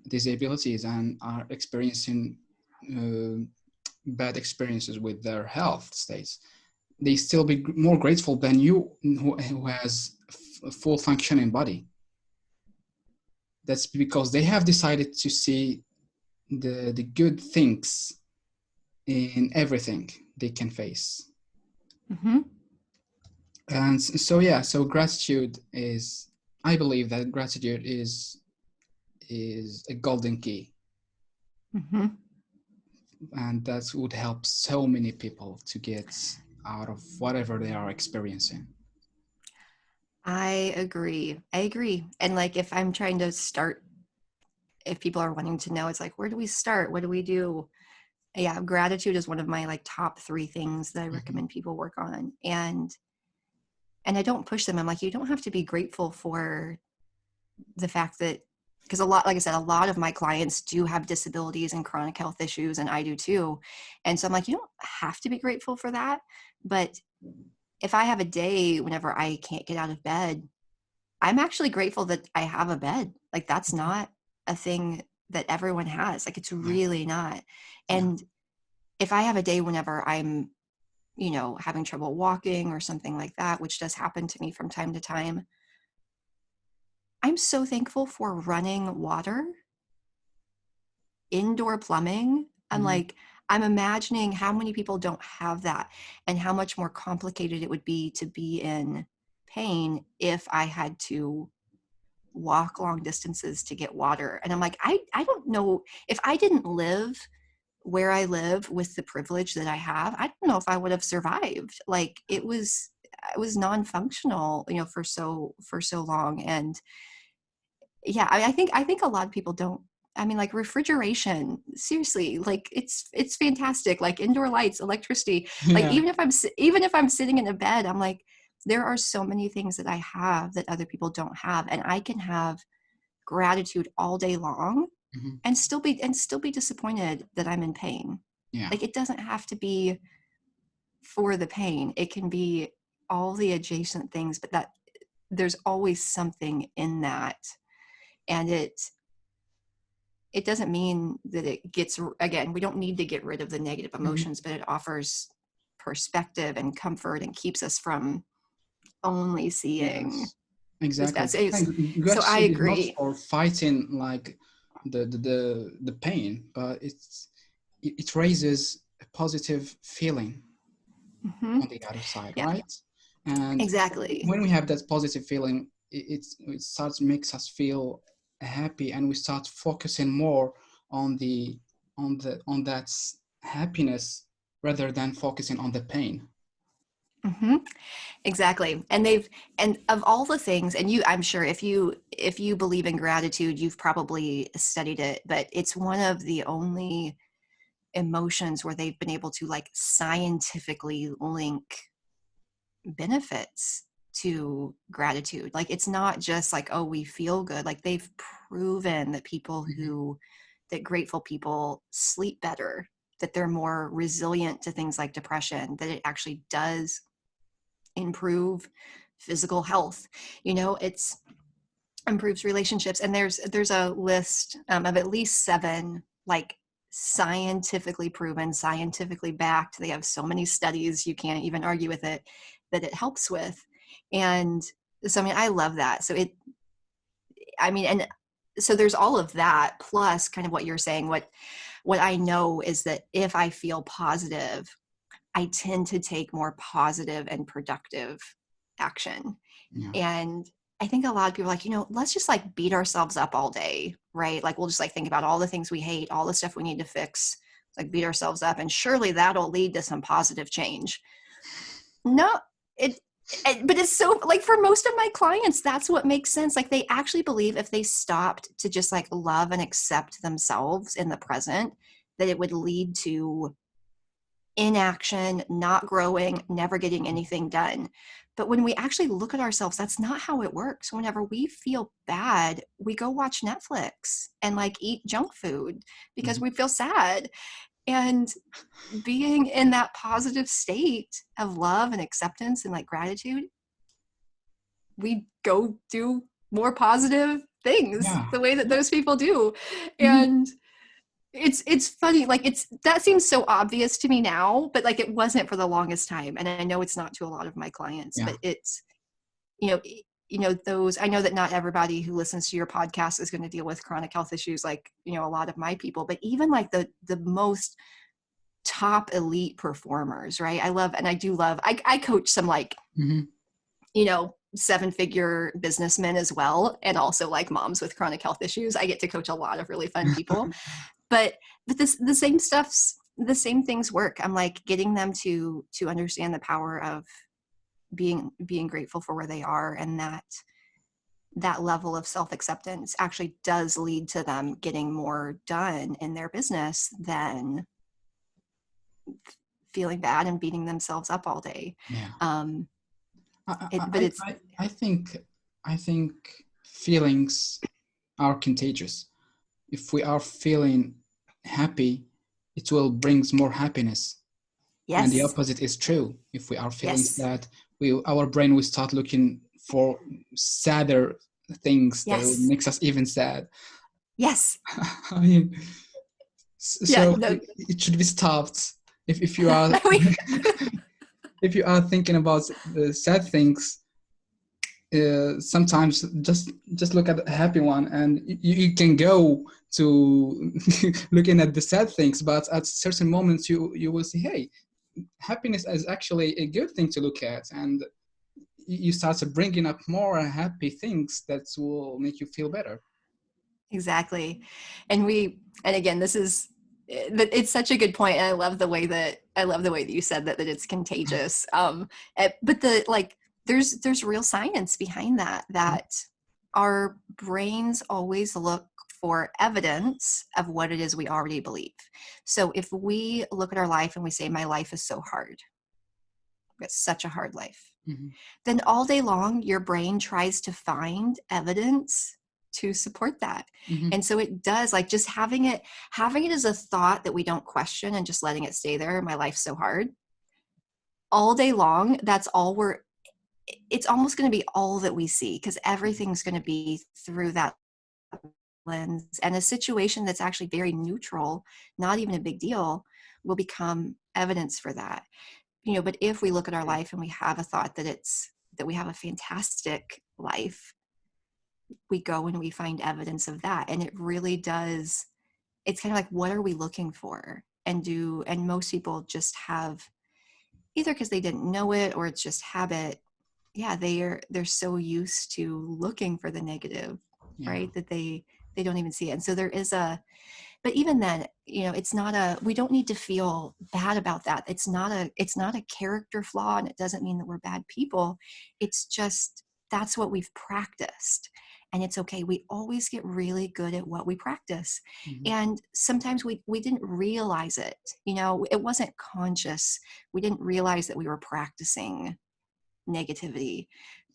disabilities and are experiencing uh, bad experiences with their health states, they still be more grateful than you who has a full functioning body. That's because they have decided to see the good things in everything they can face. Mm-hmm. And so yeah, so gratitude is, I believe that gratitude is a golden key. Mm-hmm. And that would help so many people to get out of whatever they are experiencing. I agree. And like, if I'm trying to start, if people are wanting to know, it's like, where do we start? What do we do? Yeah, gratitude is one of my like top 3 things that I recommend people work on. And I don't push them. I'm like, you don't have to be grateful for the fact that, because like I said, a lot of my clients do have disabilities and chronic health issues, and I do too. And so I'm like, you don't have to be grateful for that. But if I have a day whenever I can't get out of bed, I'm actually grateful that I have a bed. Like, that's not a thing that everyone has. Like, it's Yeah. really not. Yeah. And if I have a day whenever I'm, having trouble walking or something like that, which does happen to me from time to time, I'm so thankful for running water, indoor plumbing. I'm imagining how many people don't have that, and how much more complicated it would be to be in pain if I had to walk long distances to get water. And I'm like, I don't know, if I didn't live where I live with the privilege that I have, I don't know if I would have survived. Like, it was non-functional, for so long. And yeah, I think a lot of people don't. I mean, like, refrigeration, seriously, like, it's fantastic. Like, indoor lights, electricity, like, Yeah. even if I'm sitting in a bed, I'm like, there are so many things that I have that other people don't have, and I can have gratitude all day long Mm-hmm. and still be disappointed that I'm in pain. Yeah. Like, it doesn't have to be for the pain. It can be all the adjacent things, but that there's always something in that. And it doesn't mean that it gets, again, we don't need to get rid of the negative Mm-hmm. emotions, but it offers perspective and comfort and keeps us from only seeing Yes, this exactly. bad. So, And so I gratitude is not agree. for fighting like the pain, but it raises a positive feeling Hmm. on the other side, Yeah, right? And exactly. when we have that positive feeling, it starts makes us feel happy, and we start focusing more on the on that happiness rather than focusing on the pain. Hmm. Exactly. And of all the things, and I'm sure if you believe in gratitude, you've probably studied it, but it's one of the only emotions where they've been able to like scientifically link benefits to gratitude. Like it's not just like, oh, we feel good. Like they've proven that Mhm. that grateful people sleep better, that they're more resilient to things like depression, that it actually does improve physical health. It's improves relationships. And there's a list of at least 7 like scientifically proven, scientifically backed. They have so many studies, you can't even argue with it, that it helps with. And so, I mean, I love that. And so there's all of that, plus kind of what you're saying. What I know is that if I feel positive, I tend to take more positive and productive action. Yeah. And I think a lot of people are like, let's just like beat ourselves up all day, right? Like we'll just like think about all the things we hate, all the stuff we need to fix, like beat ourselves up, and surely that'll lead to some positive change. No, it, but it's so like for most of my clients, that's what makes sense. Like they actually believe if they stopped to just like love and accept themselves in the present, that it would lead to inaction, not growing, never getting anything done. But when we actually look at ourselves, that's not how it works. Whenever we feel bad, we go watch Netflix and like eat junk food because Mhm. we feel sad. And being in that positive state of love and acceptance and like gratitude, we go do more positive things Yeah. the way that Yeah. those people do. Mhm. And it's funny, like it's that seems so obvious to me now, but like it wasn't for the longest time. And I know it's not to a lot of my clients, Yeah. but it's you know those, I know that not everybody who listens to your podcast is going to deal with chronic health issues like a lot of my people, but even like the most top elite performers, right? I do love, I coach some like Mhm. 7-figure businessmen as well, and also like moms with chronic health issues. I get to coach a lot of really fun people. but the same the same things work. I'm like getting them to understand the power of being grateful for where they are, and that level of self-acceptance actually does lead to them getting more done in their business than feeling bad and beating themselves up all day. Yeah. um but I, it's I, I think I think feelings are contagious. If we are feeling happy, it will brings more happiness. And the yes, opposite is true. If we are feeling yes, sad, our brain will start looking for sadder things that will yes, makes us even sad. yes. I mean, Yeah, so no. it should be stopped. If you are we, if you are thinking about the sad things, sometimes just look at the happy one, and you can go to looking at the sad things, but at certain moments you will see, hey, happiness is actually a good thing to look at, and you start bringing up more happy things that will make you feel better. exactly. And again, this is, but it's such a good point, and I love the way that you said that it's contagious. But the like there's real science behind that our brains always look for evidence of what it is we already believe. So if we look at our life and we say, my life is so hard, it's such a hard life, Mhm. then all day long your brain tries to find evidence to support that. Mhm. And so it does, like just having it as a thought that we don't question and just letting it stay there, my life's so hard, all day long, that's all we're it's almost going to be all that we see, because everything's going to be through that lens, and a situation that's actually very neutral, not even a big deal, will become evidence for that. But if we look at our life and we have a thought that it's that we have a fantastic life, we go and we find evidence of that. And it really does, it's kind of like, what are we looking for? And most people just have, either because they didn't know it or it's just habit. Yeah, they're so used to looking for the negative, right? That they don't even see it. And so there is but even then, it's not we don't need to feel bad about that. It's not a character flaw, and it doesn't mean that we're bad people. It's just, that's what we've practiced. And it's okay. We always get really good at what we practice. Mm-hmm. And sometimes we didn't realize it. It wasn't conscious. We didn't realize that we were practicing negativity.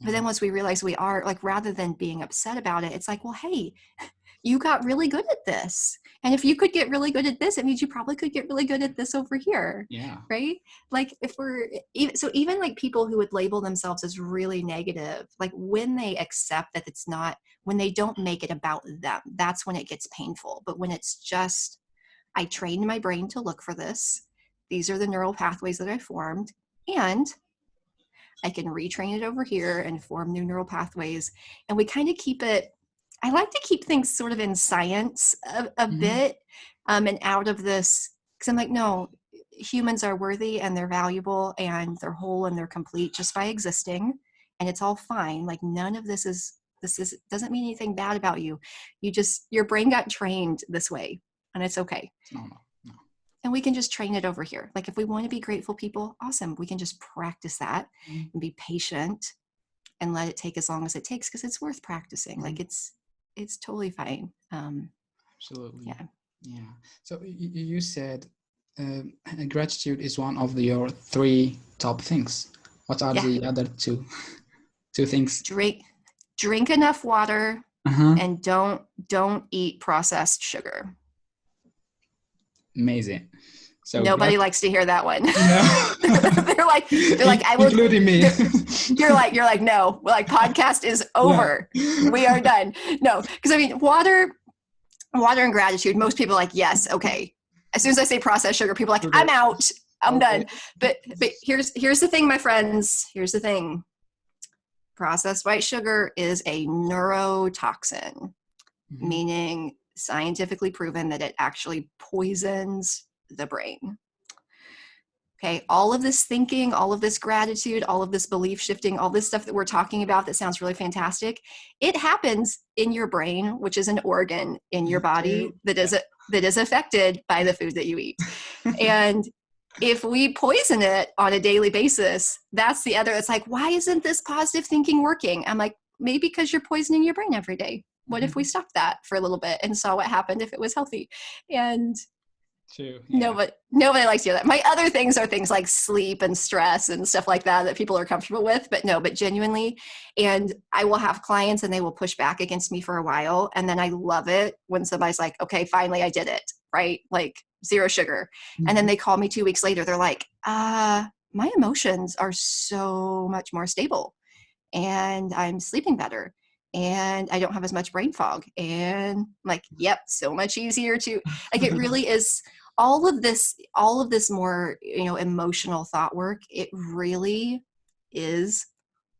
But then once we realize we are, like, rather than being upset about it, it's like, well, hey, you got really good at this. And if you could get really good at this, it means you probably could get really good at this over here. Yeah. Right? Like, if we're even like people who would label themselves as really negative, like, when they accept that it's not, when they don't make it about them, that's when it gets painful. But when it's just, I trained my brain to look for this, these are the neural pathways that I formed, and I can retrain it over here and form new neural pathways. And we kind of keep it, I like to keep things sort of in science a bit, and out of this, because I'm like, no, humans are worthy and they're valuable and they're whole and they're complete just by existing. And it's all fine. Like, none of this doesn't mean anything bad about you. Your brain got trained this way, and it's okay. No. And we can just train it over here. Like, if we want to be grateful people, awesome. We can just practice that and be patient and let it take as long as it takes, because it's worth practicing. Like, it's totally fine. Absolutely. Yeah. So you said gratitude is one of your 3 top things. What are the other two things? Drink enough water, and don't eat processed sugar. Amazing. So nobody likes to hear that one. No. they're like, I will, including me. You're like, no, like, podcast is over. Yeah. We are done. No, because I mean, water and gratitude, most people are like, yes, okay. As soon as I say processed sugar, people are like, I'm out. I'm done. But here's the thing, my friends. Here's the thing. Processed white sugar is a neurotoxin, meaning scientifically proven that it actually poisons the brain. Okay, all of this thinking, all of this gratitude, all of this belief shifting, all this stuff that we're talking about that sounds really fantastic, it happens in your brain, which is an organ in your body that is affected by the food that you eat. And if we poison it on a daily basis, that's the other, it's like, why isn't this positive thinking working? I'm like, maybe because you're poisoning your brain every day. What if we stopped that for a little bit and saw what happened if it was healthy? And true. Yeah. Nobody likes to hear that. My other things are things like sleep and stress and stuff like that people are comfortable with, but genuinely. And I will have clients and they will push back against me for a while. And then I love it when somebody's like, okay, finally I did it, right? Like, 0 sugar. And then they call me 2 weeks later. They're like, my emotions are so much more stable and I'm sleeping better and I don't have as much brain fog. And I'm like, yep, so much easier to, like, it really is all of this more, emotional thought work. It really is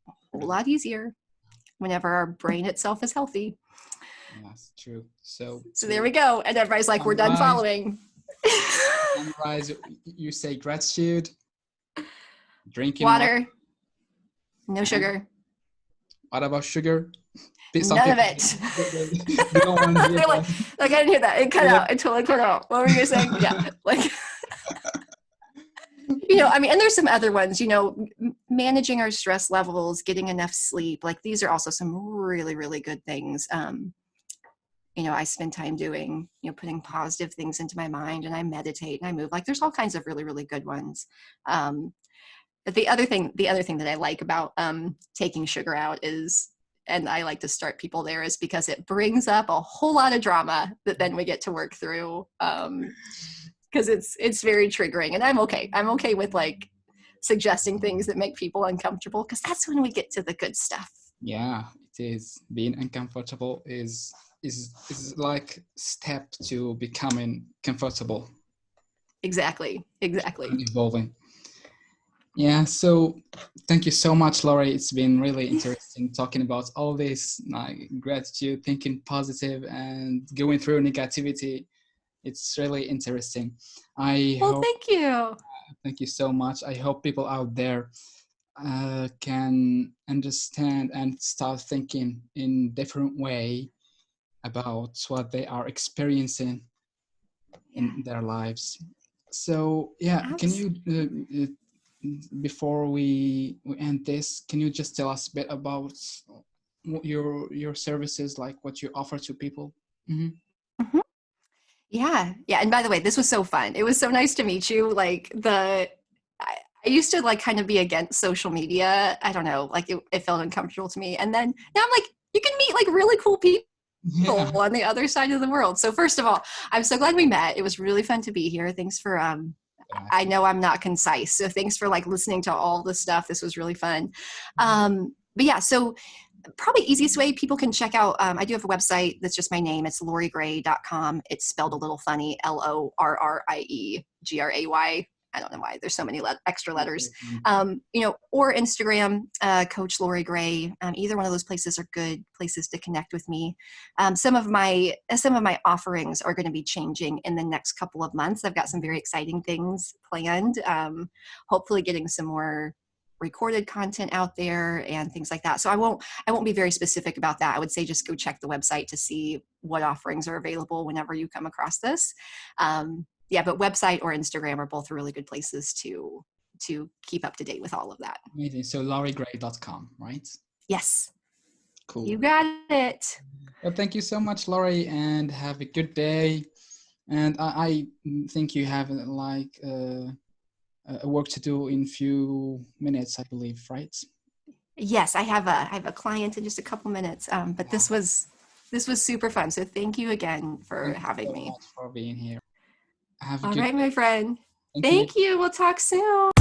a whole lot easier whenever our brain itself is healthy. Yes, true. So there we go. And everybody's like, we're done following. Summarize, you say gratitude, drinking water, no sugar. What about sugar? None of it. They don't want to hear like, I didn't hear that. It cut out. It totally cut out. What were you saying? Yeah. Like, I mean, and there's some other ones, managing our stress levels, getting enough sleep. Like, these are also some really, really good things. I spend time doing, putting positive things into my mind, and I meditate and I move. Like, there's all kinds of really, really good ones. But the other thing that I like about taking sugar out is, and I like to start people there, is because it brings up a whole lot of drama that then we get to work through. Because it's very triggering, and I'm okay with, like, suggesting things that make people uncomfortable, because that's when we get to the good stuff. Yeah, it is. Being uncomfortable is like step to becoming comfortable. Exactly. Evolving. Yeah, so thank you so much, Lorrie. It's been really interesting talking about all this, like gratitude, thinking positive, and going through negativity. It's really interesting. I Well, hope, thank you. thank you so much. I hope people out there can understand and start thinking in different way about what they are experiencing Yeah, in their lives. So yeah, can abs- you before we end this, can you just tell us a bit about what your services, like what you offer to people? Hmm. mhm. Yeah, yeah. And by the way, this was so fun. It was so nice to meet you. I used to like kind of be against social media. I don't know, like it felt uncomfortable to me. And then now I'm like, you can meet like really cool people Yeah. on the other side of the world. So first of all, I'm so glad we met. It was really fun to be here. Thanks for Yeah. I know I'm not concise. So thanks for like listening to all the stuff. This was really fun. But yeah, so probably easiest way people can check out, I do have a website that's just my name. It's lorriegray.com. It's spelled a little funny, LORRIEGRAY. I don't know why there's so many extra letters. Or Instagram, Coach Lorrie Gray. Either one of those places are good places to connect with me. Some of my offerings are going to be changing in the next couple of months. I've got some very exciting things planned. Hopefully, getting some more recorded content out there and things like that. So I won't be very specific about that. I would say just go check the website to see what offerings are available whenever you come across this. Yeah, but website or Instagram are both really good places to keep up to date with all of that. Amazing. So lauriegray.com, right? Yes, you Cool. got it. Well, thank you so much, Laurie, and have a good day. And I think you have like a work to do in few minutes, I believe, right? Yes, I have a client in just a couple minutes. But this was super fun. So thank you again for Thank you having so me. much for being here. Have a All good right, day. my friend. Thank you. Thank you. We'll talk soon.